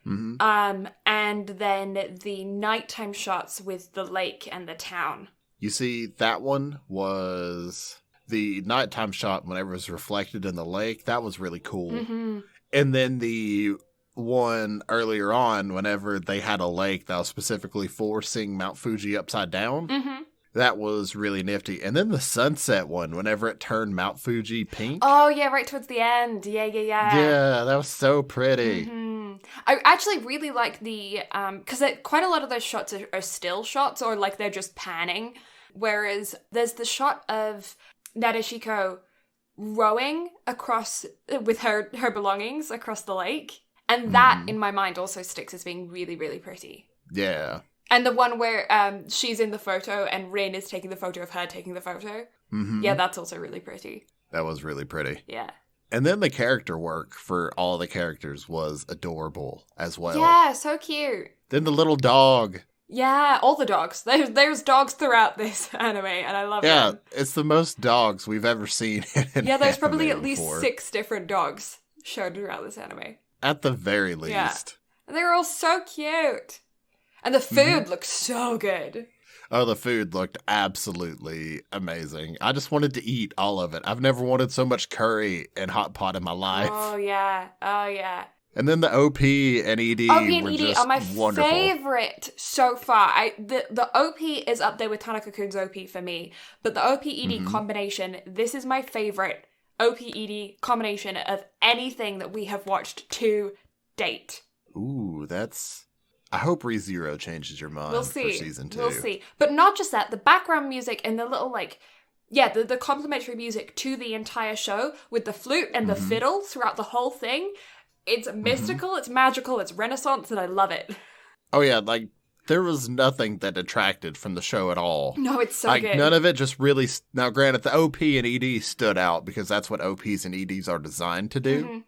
Mm-hmm. And then the nighttime shots with the lake and the town. You see, that one was the nighttime shot whenever it was reflected in the lake. That was really cool. Mm-hmm. And then the one earlier on, whenever they had a lake that was specifically for seeing Mount Fuji upside down. Mm-hmm. That was really nifty. And then the sunset one, whenever it turned Mount Fuji pink. Oh, yeah, right towards the end. Yeah. Yeah, that was so pretty. Mm-hmm. I actually really like the, because quite a lot of those shots are still shots, or like they're just panning. Whereas there's the shot of Nadeshiko rowing across with her belongings across the lake. And that, in my mind, also sticks as being really, really pretty. Yeah. And the one where she's in the photo and Rin is taking the photo of her taking the photo. Mm-hmm. Yeah, that's also really pretty. That was really pretty. Yeah. And then the character work for all the characters was adorable as well. Yeah, so cute. Then the little dog. Yeah, all the dogs. There's dogs throughout this anime, and I love them. Yeah, it's the most dogs we've ever seen in an Yeah, there's anime probably at least before. 6 different dogs shown throughout this anime. At the very least. Yeah. And they're all so cute. And the food looks so good. Oh, the food looked absolutely amazing. I just wanted to eat all of it. I've never wanted so much curry and hot pot in my life. Oh, yeah. And then the OP and ED OP and were ED just are my wonderful. favorite so far. The OP is up there with Tanaka-kun's OP for me. But the OP-ED combination, this is my favorite OP-ED combination of anything that we have watched to date. Ooh, that's... I hope ReZero changes your mind for season 2. We'll see. But not just that, the background music and the little, the complimentary music to the entire show with the flute and the fiddle throughout the whole thing. It's mystical, it's magical, it's Renaissance, and I love it. Oh yeah, there was nothing that detracted from the show at all. No, it's so good. None of it just really... Now, granted, the OP and ED stood out because that's what OPs and EDs are designed to do.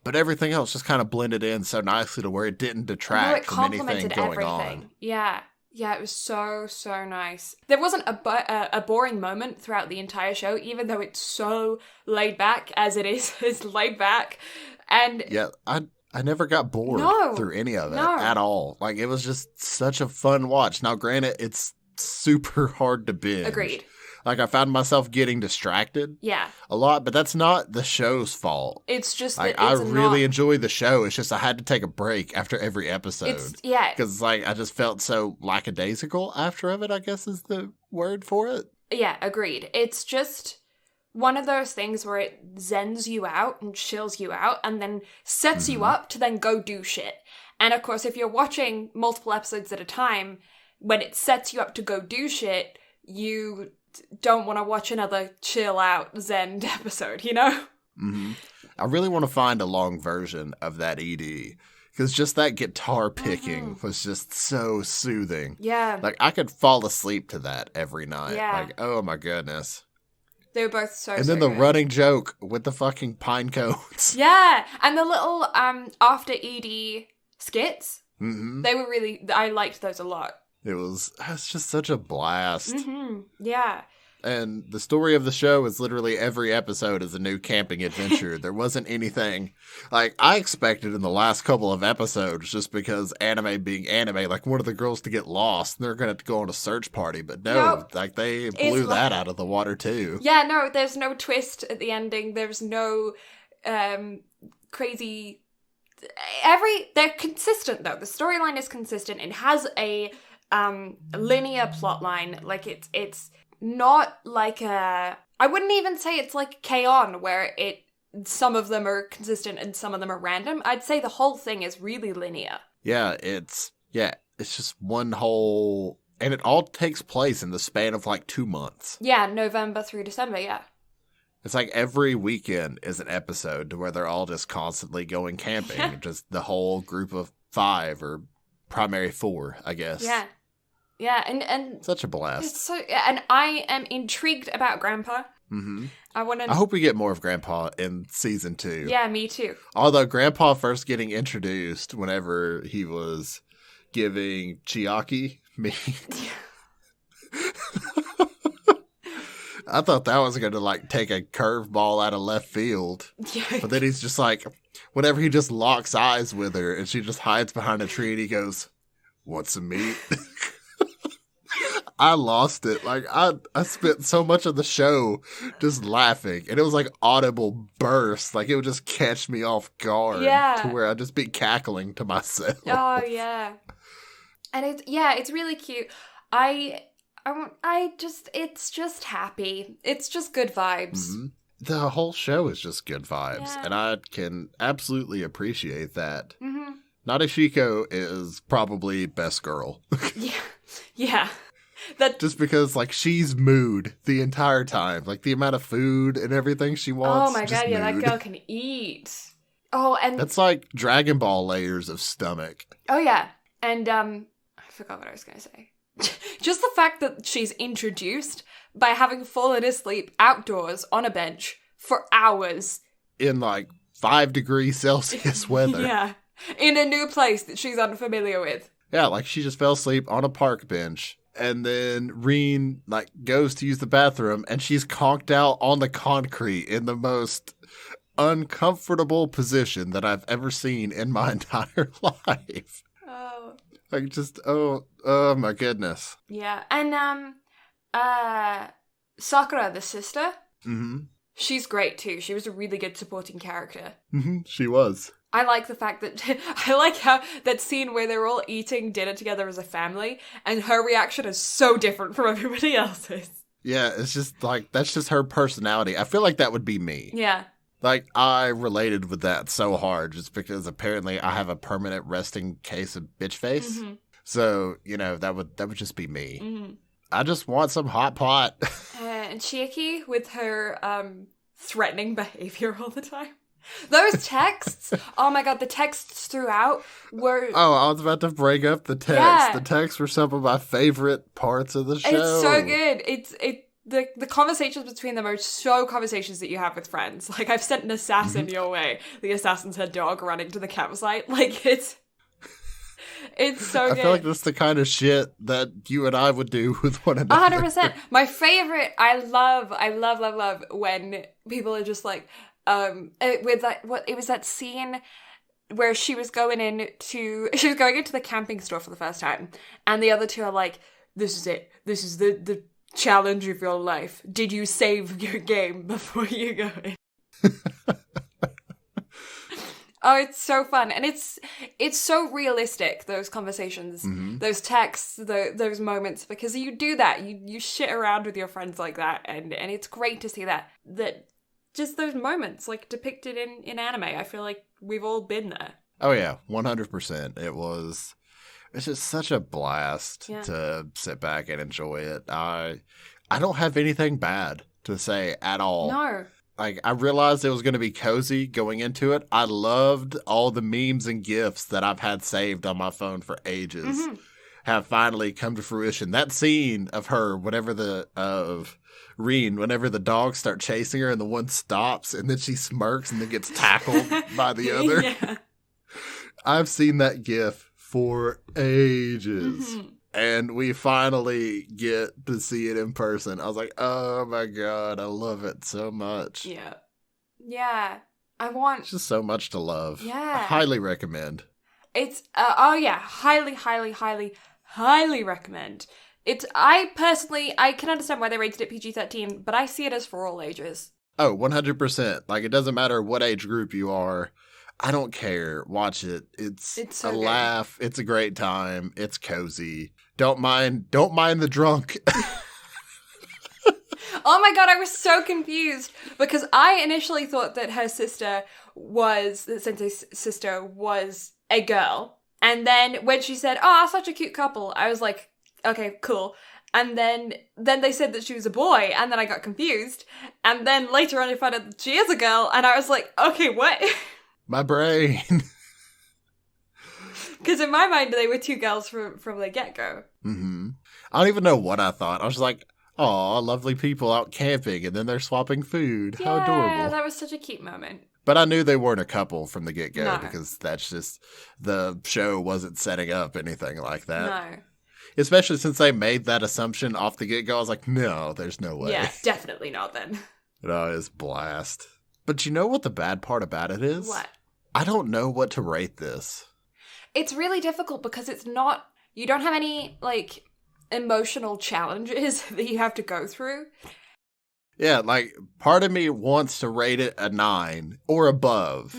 But everything else just kind of blended in so nicely to where it didn't detract from anything going on. Yeah. Yeah, it was so, so nice. There wasn't a boring moment throughout the entire show, even though it's so laid back as it is. It's laid back. And yeah, I never got bored through any of it at all. Like, it was just such a fun watch. Now, granted, it's super hard to binge. Agreed. Like, I found myself getting distracted a lot, but that's not the show's fault. It's just like, that I really enjoy the show. It's just I had to take a break after every episode. Because, like, I just felt so lackadaisical after it, I guess is the word for it. Yeah, agreed. It's just one of those things where it zens you out and chills you out and then sets you up to then go do shit. And, of course, if you're watching multiple episodes at a time, when it sets you up to go do shit, you don't want to watch another chill out zen episode, you know? Mm-hmm. I really want to find a long version of that ED because just that guitar picking was just so soothing. Yeah. Like, I could fall asleep to that every night. Yeah. Like, oh my goodness. They were both so And then the running joke with the fucking pine cones. Yeah. And the little after ED skits. Mm-hmm. They were really, I liked those a lot. It's just such a blast. Mm-hmm. Yeah. And the story of the show is literally every episode is a new camping adventure. There wasn't anything like I expected in the last couple of episodes, just because anime being anime, like one of the girls to get lost and they're going to go on a search party. But no, like they blew that out of the water too. Yeah, no, there's no twist at the ending. There's no crazy. They're consistent though. The storyline is consistent. It has a linear plot line. Like it's not like I wouldn't even say it's like K-On! Where some of them are consistent and some of them are random. I'd say the whole thing is really linear. Yeah, it's just one whole, and it all takes place in the span of like 2 months. Yeah, November through December, yeah. It's like every weekend is an episode to where they're all just constantly going camping. Just the whole group of 5 or primary 4, I guess. Yeah. Yeah, and such a blast. It's so, and I am intrigued about Grandpa. Mm-hmm. I hope we get more of Grandpa in season 2. Yeah, me too. Although Grandpa first getting introduced whenever he was giving Chiaki meat. I thought that was going to like take a curveball out of left field. Yeah. But then he's just like, whenever he just locks eyes with her and she just hides behind a tree and he goes, "Want some meat?" I lost it. Like, I spent so much of the show just laughing. And it was like audible bursts. Like, it would just catch me off guard. Yeah. To where I'd just be cackling to myself. Oh, yeah. And it's really cute. It's just happy. It's just good vibes. Mm-hmm. The whole show is just good vibes. Yeah. And I can absolutely appreciate that. Mm-hmm. Nadeshiko is probably best girl. Yeah. Yeah. Just because, like, she's mood the entire time. Like, the amount of food and everything she wants. Oh my god, yeah, that girl can eat. Oh, and... That's like Dragon Ball layers of stomach. Oh, yeah. And, I forgot what I was going to say. Just the fact that she's introduced by having fallen asleep outdoors on a bench for hours. In, like, 5 degrees Celsius weather. Yeah. In a new place that she's unfamiliar with. Yeah, like, she just fell asleep on a park bench. And then Reen, like, goes to use the bathroom, and she's conked out on the concrete in the most uncomfortable position that I've ever seen in my entire life. Oh. Like, just, oh my goodness. Yeah. And, Sakura the Sister. Mm-hmm. She's great, too. She was a really good supporting character. Mm-hmm. She was. I like the fact that, I like how that scene where they're all eating dinner together as a family, and her reaction is so different from everybody else's. Yeah, it's just like, that's just her personality. I feel like that would be me. Yeah. Like, I related with that so hard just because apparently I have a permanent resting case of bitch face. Mm-hmm. So, you know, that would just be me. Mm-hmm. I just want some hot pot. And Chiaki with her threatening behavior all the time. Those texts, oh my god, the texts throughout were... Oh, I was about to bring up the text. Yeah. The texts were some of my favorite parts of the show. It's so good. the conversations between them are so conversations that you have with friends. Like, I've sent an assassin your way. The assassin's her dog running to the campsite. Like, it's so good. I feel like that's the kind of shit that you and I would do with one another. 100%. My favorite, I love when people are just like, it was that scene where she was going into the camping store for the first time, and the other two are like, this is it. This is the challenge of your life. Did you save your game before you go in? Oh, it's so fun. And it's so realistic, those conversations, those texts, those moments, because you do that. You shit around with your friends like that, and it's great to see that just those moments, like, depicted in anime. I feel like we've all been there. Oh, yeah, 100%. It's just such a blast to sit back and enjoy it. I don't have anything bad to say at all. No. Like, I realized it was going to be cozy going into it. I loved all the memes and GIFs that I've had saved on my phone for ages have finally come to fruition. That scene of her, whenever the dogs start chasing her and the one stops and then she smirks and then gets tackled by the other. Yeah. I've seen that GIF for ages. And we finally get to see it in person. I was like, oh my God, I love it so much. Yeah. Yeah. It's just so much to love. Yeah. I highly recommend. It's, highly, highly, highly, highly recommend. I can understand why they rated it PG-13, but I see it as for all ages. Oh, 100%. Like, it doesn't matter what age group you are. I don't care. Watch it. It's so a good. Laugh. It's a great time. It's cozy. Don't mind the drunk. Oh my God, I was so confused because I initially thought that Sensei's sister was a girl. And then when she said, "Oh, such a cute couple," I was like, okay, cool. And then they said that she was a boy, and then I got confused. And then later on I found out that she is a girl, and I was like, okay, what? My brain. Because in my mind, they were two girls from the get-go. I don't even know what I thought. I was like, aw, lovely people out camping, and then they're swapping food. Yeah, how adorable. Yeah, that was such a cute moment. But I knew they weren't a couple from the get-go, because that's just, the show wasn't setting up anything like that. No. Especially since they made that assumption off the get-go. I was like, no, there's no way. Yeah, definitely not then. No, it's blast. But you know what the bad part about it is? What? I don't know what to rate this. It's really difficult because it's not, you don't have any, like, emotional challenges that you have to go through. Yeah, like, part of me wants to rate it a 9 or above.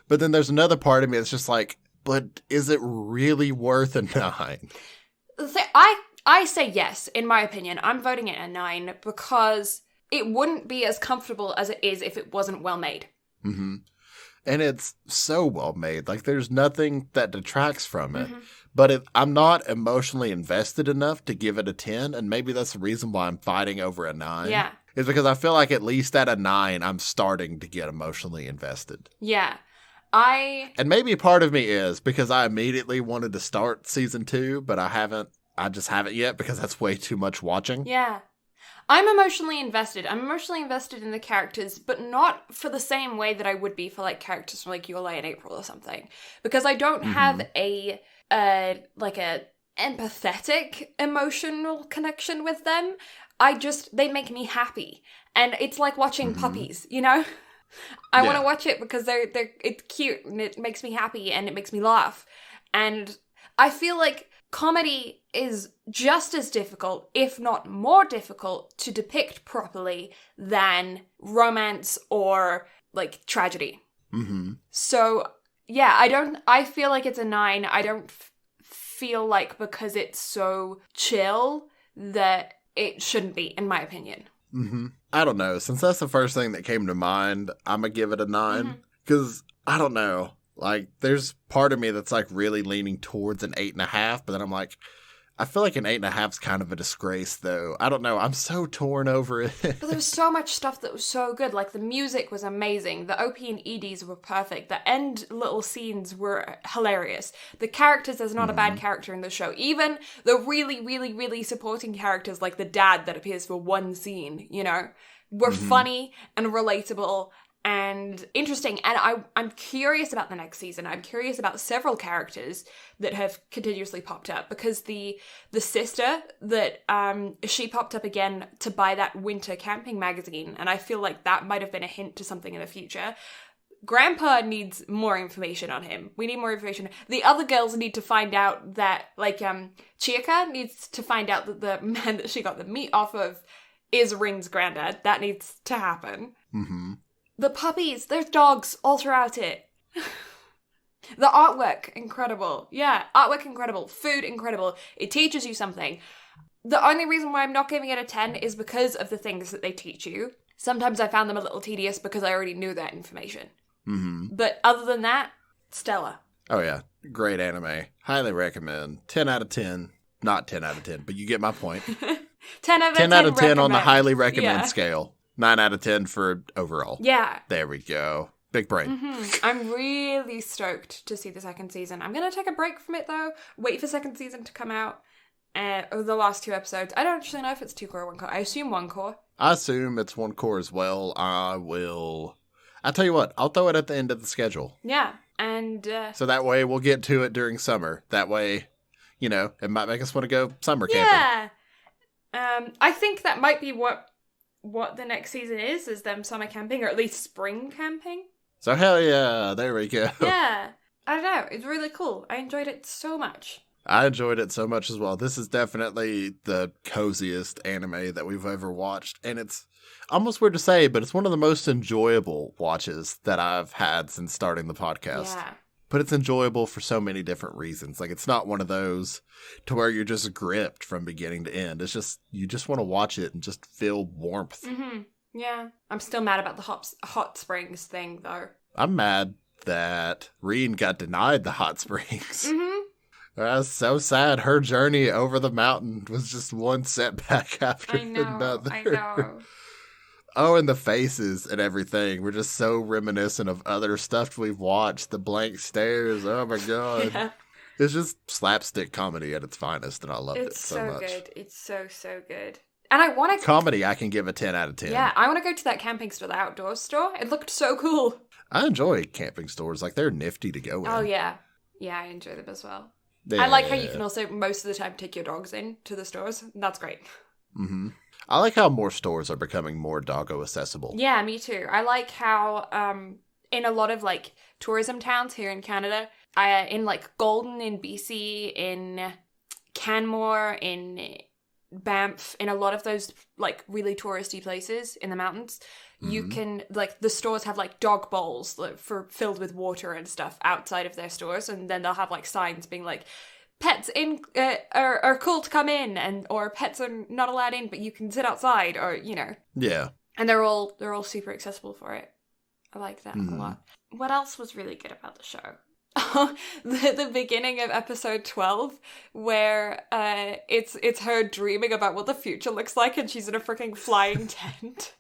But then there's another part of me that's just like, but is it really worth a 9? So I say yes, in my opinion. I'm voting it a 9 because it wouldn't be as comfortable as it is if it wasn't well made. And it's so well made. Like, there's nothing that detracts from it. But I'm not emotionally invested enough to give it a 10, and maybe that's the reason why I'm fighting over a 9. Yeah. Is because I feel like at least at a 9, I'm starting to get emotionally invested. Yeah. And maybe part of me is because I immediately wanted to start season 2, but I just haven't yet because that's way too much watching. Yeah. I'm emotionally invested. I'm emotionally invested in the characters, but not for the same way that I would be for, like, characters from, like, Yulei and April or something. Because I don't have a empathetic emotional connection with them. They make me happy. And it's like watching puppies, you know? I want to watch it because it's cute and it makes me happy and it makes me laugh. And I feel like comedy is just as difficult, if not more difficult, to depict properly than romance or, like, tragedy. So, yeah, I feel like it's a 9. I don't feel like because it's so chill that it shouldn't be, in my opinion. I don't know. Since that's the first thing that came to mind, I'm going to give it a 9. Because, I don't know. Like, there's part of me that's, like, really leaning towards an 8.5, but then I'm like, I feel like an 8.5 is kind of a disgrace, though. I don't know. I'm so torn over it. But there was so much stuff that was so good. Like, the music was amazing. The OP and EDs were perfect. The end little scenes were hilarious. The characters, there's not a bad character in the show. Even the really, really, really supporting characters, like the dad that appears for one scene, you know, were funny and relatable and interesting. And I'm curious about the next season. I'm curious about several characters that have continuously popped up, because the sister that she popped up again to buy that winter camping magazine, and I feel like that might have been a hint to something in the future. Grandpa needs more information on him. We need more information. The other girls need to find out that, like, Chiyaka needs to find out that the man that she got the meat off of is Rin's granddad. That needs to happen. Mm-hmm. The puppies, there's dogs all throughout it. The artwork, incredible. Yeah, artwork, incredible. Food, incredible. It teaches you something. The only reason why I'm not giving it a 10 is because of the things that they teach you. Sometimes I found them a little tedious because I already knew that information. Mm-hmm. But other than that, stellar. Oh, yeah. Great anime. Highly recommend. 10 out of 10. Not 10 out of 10, but you get my point. 10 out of 10, 10 out of 10 recommend. on the highly recommend Yeah. scale. 9 out of 10 for overall. Yeah. There we go. Big brain. Mm-hmm. I'm really stoked to see the second season. I'm going to take a break from it, though. Wait for second season to come out. The last 2 episodes. I don't actually know if it's 2 core or 1 core. I assume 1 core. I assume it's 1 core as well. I'll tell you what. I'll throw it at the end of the schedule. Yeah. And so that way we'll get to it during summer. That way, you know, it might make us want to go summer camping. Yeah. I think that might be what the next season is them summer camping, or at least spring camping. So hell yeah, there we go. Yeah. I don't know. It's really cool. I enjoyed it so much. I enjoyed it so much as well. This is definitely the coziest anime that we've ever watched. And it's almost weird to say, but it's one of the most enjoyable watches that I've had since starting the podcast. Yeah. But it's enjoyable for so many different reasons. Like, it's not one of those to where you're just gripped from beginning to end. It's just, you just want to watch it and just feel warmth. Mm-hmm. Yeah. I'm still mad about the hot springs thing, though. I'm mad that Rin got denied the hot springs. Mm-hmm. That's so sad. Her journey over the mountain was just one setback after another. I know. Oh, and the faces and everything were just so reminiscent of other stuff we've watched. The blank stares. Oh my god. Yeah. It's just slapstick comedy at its finest, and I loved it so much. It's so good. It's so good. And I want to... Comedy, I can give a 10 out of 10. Yeah, I want to go to that camping store, the outdoor store. It looked so cool. I enjoy camping stores. Like, they're nifty to go in. Oh, yeah. Yeah, I enjoy them as well. Yeah. I like how you can also, most of the time, take your dogs in to the stores. That's great. Mm-hmm. I like how more stores are becoming more doggo accessible. Yeah, me too. I like how in a lot of like tourism towns here in Canada, in like Golden in BC, in Canmore, in Banff, in a lot of those like really touristy places in the mountains, you can like the stores have like dog bowls filled with water and stuff outside of their stores, and then they'll have like signs being like, pets in are cool to come in, and or pets are not allowed in, but you can sit outside, or you know. Yeah. And they're all super accessible for it. I like that a lot. What else was really good about the show? the beginning of episode 12, where it's her dreaming about what the future looks like, and she's in a freaking flying tent.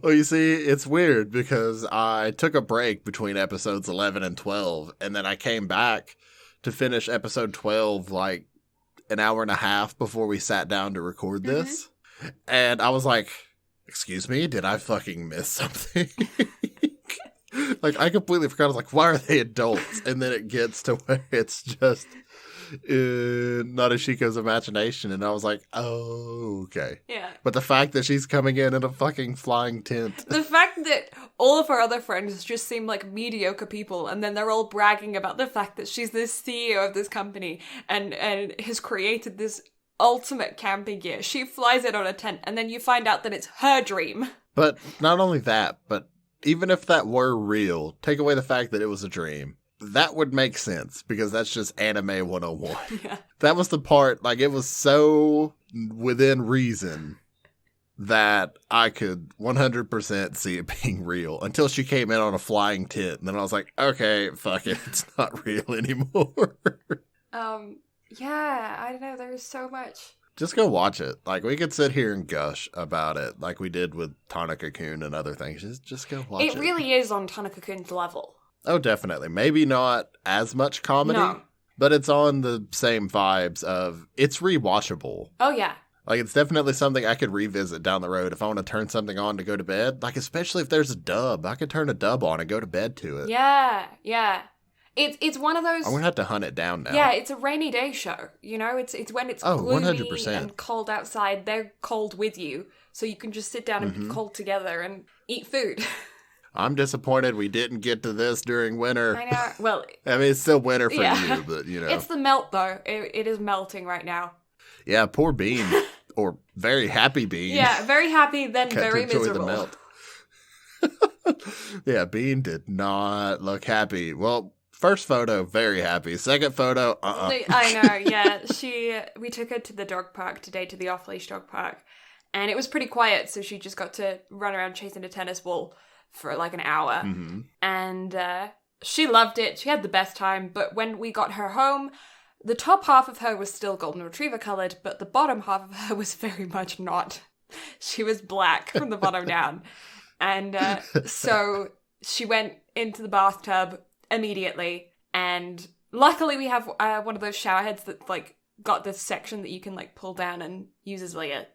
Well, you see, it's weird because I took a break between episodes 11 and 12, and then I came back to finish episode 12 like an hour and a half before we sat down to record this. And I was like, excuse me, did I fucking miss something? Like, I completely forgot. I was like, why are they adults? And then it gets to where it's just Nadeshiko's imagination. And I was like, oh, okay. Yeah. But the fact that she's coming in a fucking flying tent. The fact that all of her other friends just seem like mediocre people, and then they're all bragging about the fact that she's the CEO of this company and has created this ultimate camping gear. She flies it on a tent, and then you find out that it's her dream. But not only that, but even if that were real, take away the fact that it was a dream, that would make sense, because that's just anime 101. Yeah. That was the part, like, it was so within reason that I could 100% see it being real, until she came in on a flying tent, and then I was like, okay, fuck it, it's not real anymore. Yeah, I don't know. There's so much. Just go watch it. Like, we could sit here and gush about it like we did with Tanaka-kun and other things. Just go watch it. It really is on Tanaka-kun's level. Oh, definitely. Maybe not as much comedy, but it's on the same vibes of it's rewatchable. Oh, yeah. Like, it's definitely something I could revisit down the road if I want to turn something on to go to bed. Like, especially if there's a dub. I could turn a dub on and go to bed to it. Yeah, yeah. It's one of those... I'm going to have to hunt it down now. Yeah, it's a rainy day show. You know, it's when it's gloomy 100%. and cold outside. They're cold with you, so you can just sit down and be cold together and eat food. I'm disappointed we didn't get to this during winter. I know. Well... I mean, it's still winter for you, but, you know. It's the melt, though. It is melting right now. Yeah, poor Bean. Or very happy Bean. Yeah, very happy, then very miserable. The melt. Yeah, Bean did not look happy. Well, first photo, very happy. Second photo, I know, yeah. We took her to the dog park today, to the off-leash dog park. And it was pretty quiet, so she just got to run around chasing a tennis ball for like an hour. Mm-hmm. And she loved it. She had the best time. But when we got her home... The top half of her was still golden retriever coloured, but the bottom half of her was very much not. She was black from the bottom down. And so she went into the bathtub immediately. And luckily we have one of those shower heads that like got this section that you can like pull down and use as like a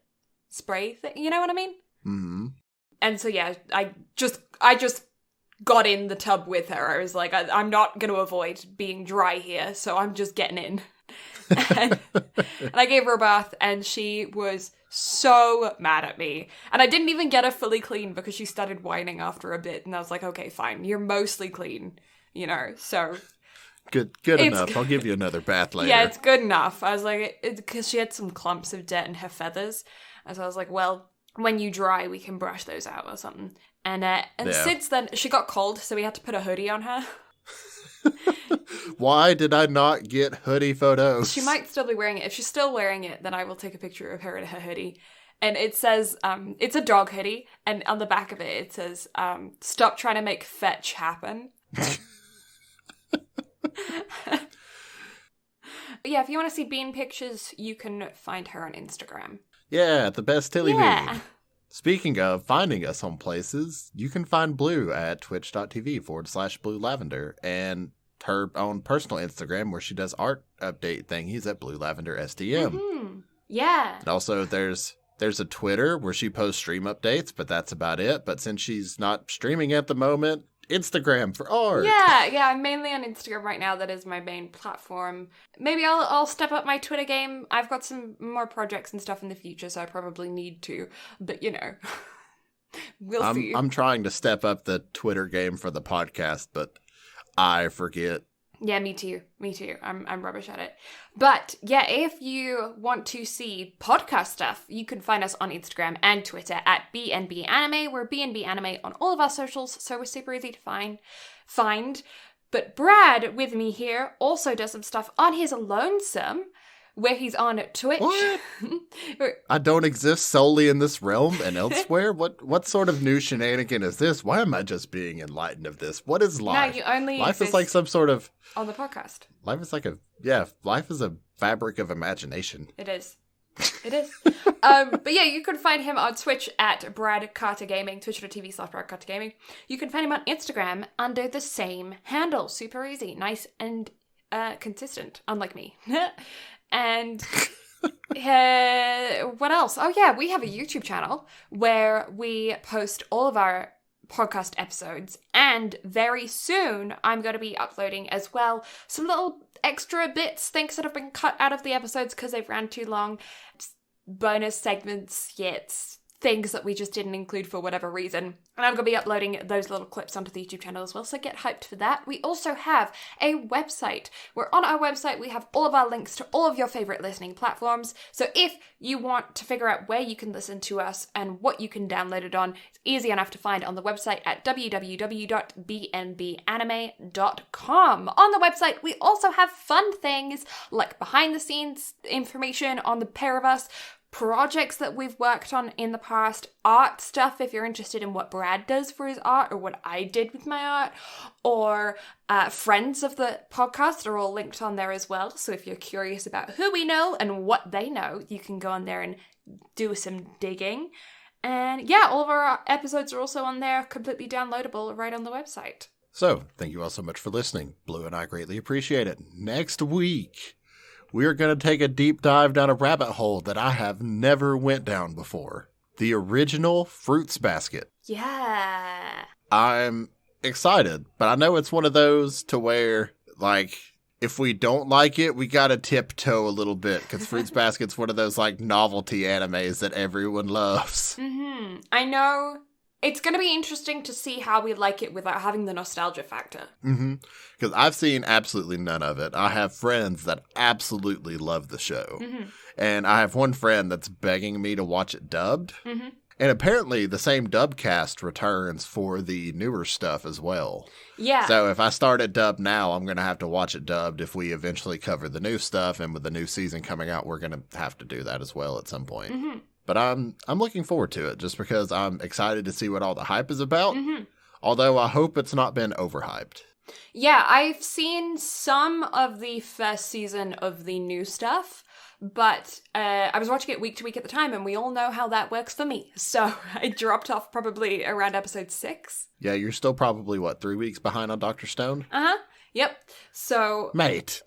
spray thing. You know what I mean? Mm-hmm. And so yeah, I just got in the tub with her. I was like, I'm not going to avoid being dry here, so I'm just getting in. and I gave her a bath, and she was so mad at me. And I didn't even get her fully clean because she started whining after a bit, and I was like, okay, fine, you're mostly clean, you know, so... Good enough. I'll give you another bath later. Yeah, it's good enough. I was like, because she had some clumps of dirt in her feathers, and so I was like, well... When you dry, we can brush those out or something. And since then, she got cold, so we had to put a hoodie on her. Why did I not get hoodie photos? She might still be wearing it. If she's still wearing it, then I will take a picture of her in her hoodie. And it says, it's a dog hoodie, and on the back of it says, stop trying to make fetch happen. Yeah, if you want to see Bean pictures, you can find her on Instagram. Yeah, the best Tilly Bean. Speaking of finding us on places, you can find Blue at twitch.tv/Blue Lavender and her own personal Instagram where she does art update thingies at Blue Lavender STM. Mm-hmm. Yeah. And also there's a Twitter where she posts stream updates, but that's about it. But since she's not streaming at the moment, Instagram for art. Yeah, I'm mainly on Instagram right now. That is my main platform. Maybe I'll step up my Twitter game. I've got some more projects and stuff in the future, so I probably need to. But, you know, we'll see. I'm trying to step up the Twitter game for the podcast, but I forget. Yeah, me too. I'm rubbish at it. But yeah, if you want to see podcast stuff, you can find us on Instagram and Twitter at BnB Anime. We're BnB Anime on all of our socials, so we're super easy to find. But Brad, with me here, also does some stuff on his lonesome, where he's on Twitch. What? I don't exist solely in this realm and elsewhere? What sort of new shenanigan is this? Why am I just being enlightened of this? What is life? No, you only life is like some sort of... On the podcast. Life is like life is a fabric of imagination. It is. But yeah, you can find him on Twitch at Brad Carter Gaming, twitch.tv/Brad Carter Gaming. You can find him on Instagram under the same handle. Super easy, nice and consistent, unlike me. And what else? Oh yeah, we have a YouTube channel where we post all of our podcast episodes, and very soon I'm going to be uploading as well some little extra bits, things that have been cut out of the episodes because they've ran too long, bonus segments, things that we just didn't include for whatever reason. And I'm going to be uploading those little clips onto the YouTube channel as well, so get hyped for that. We also have a website, where on our website we have all of our links to all of your favorite listening platforms. So if you want to figure out where you can listen to us and what you can download it on, it's easy enough to find on the website at www.bnbanime.com. On the website, we also have fun things like behind the scenes information on the pair of us, projects that we've worked on in the past, art stuff if you're interested in what Brad does for his art or what I did with my art, or friends of the podcast are all linked on there as well. So if you're curious about who we know and what they know, you can go on there and do some digging. And yeah, all of our episodes are also on there, completely downloadable right on the website. So, thank you all so much for listening. Blue and I greatly appreciate it. Next week, we are going to take a deep dive down a rabbit hole that I have never went down before. The original Fruits Basket. Yeah. I'm excited, but I know it's one of those to where, like, if we don't like it, we got to tiptoe a little bit, because Fruits Basket's one of those, like, novelty animes that everyone loves. Mm-hmm. I know. It's going to be interesting to see how we like it without having the nostalgia factor. Mm-hmm. Because I've seen absolutely none of it. I have friends that absolutely love the show. Mm-hmm. And I have one friend that's begging me to watch it dubbed. Mm-hmm. And apparently the same dub cast returns for the newer stuff as well. Yeah. So if I start it dubbed now, I'm going to have to watch it dubbed if we eventually cover the new stuff. And with the new season coming out, we're going to have to do that as well at some point. Mm-hmm. But I'm looking forward to it just because I'm excited to see what all the hype is about. Mm-hmm. Although I hope it's not been overhyped. Yeah, I've seen some of the first season of the new stuff, but I was watching it week to week at the time, and we all know how that works for me. So I dropped off probably around episode 6. Yeah, you're still probably, 3 weeks behind on Dr. Stone? Uh-huh. Yep. So... Mate.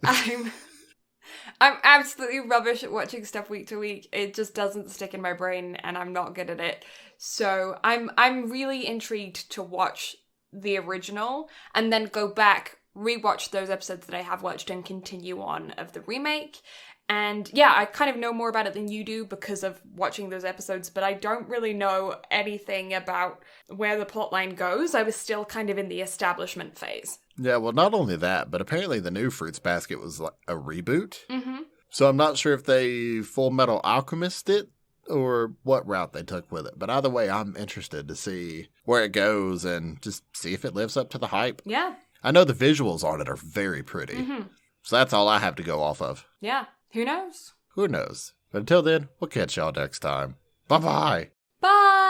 I'm absolutely rubbish at watching stuff week to week. It just doesn't stick in my brain, and I'm not good at it. So I'm really intrigued to watch the original and then go back, rewatch those episodes that I have watched and continue on of the remake. And yeah, I kind of know more about it than you do because of watching those episodes, but I don't really know anything about where the plotline goes. I was still kind of in the establishment phase. Yeah, well, not only that, but apparently the new Fruits Basket was like a reboot. Mm-hmm. So I'm not sure if they Full Metal Alchemist it or what route they took with it. But either way, I'm interested to see where it goes and just see if it lives up to the hype. Yeah. I know the visuals on it are very pretty. Mm-hmm. So that's all I have to go off of. Yeah. Who knows? Who knows? But until then, we'll catch y'all next time. Bye-bye. Bye.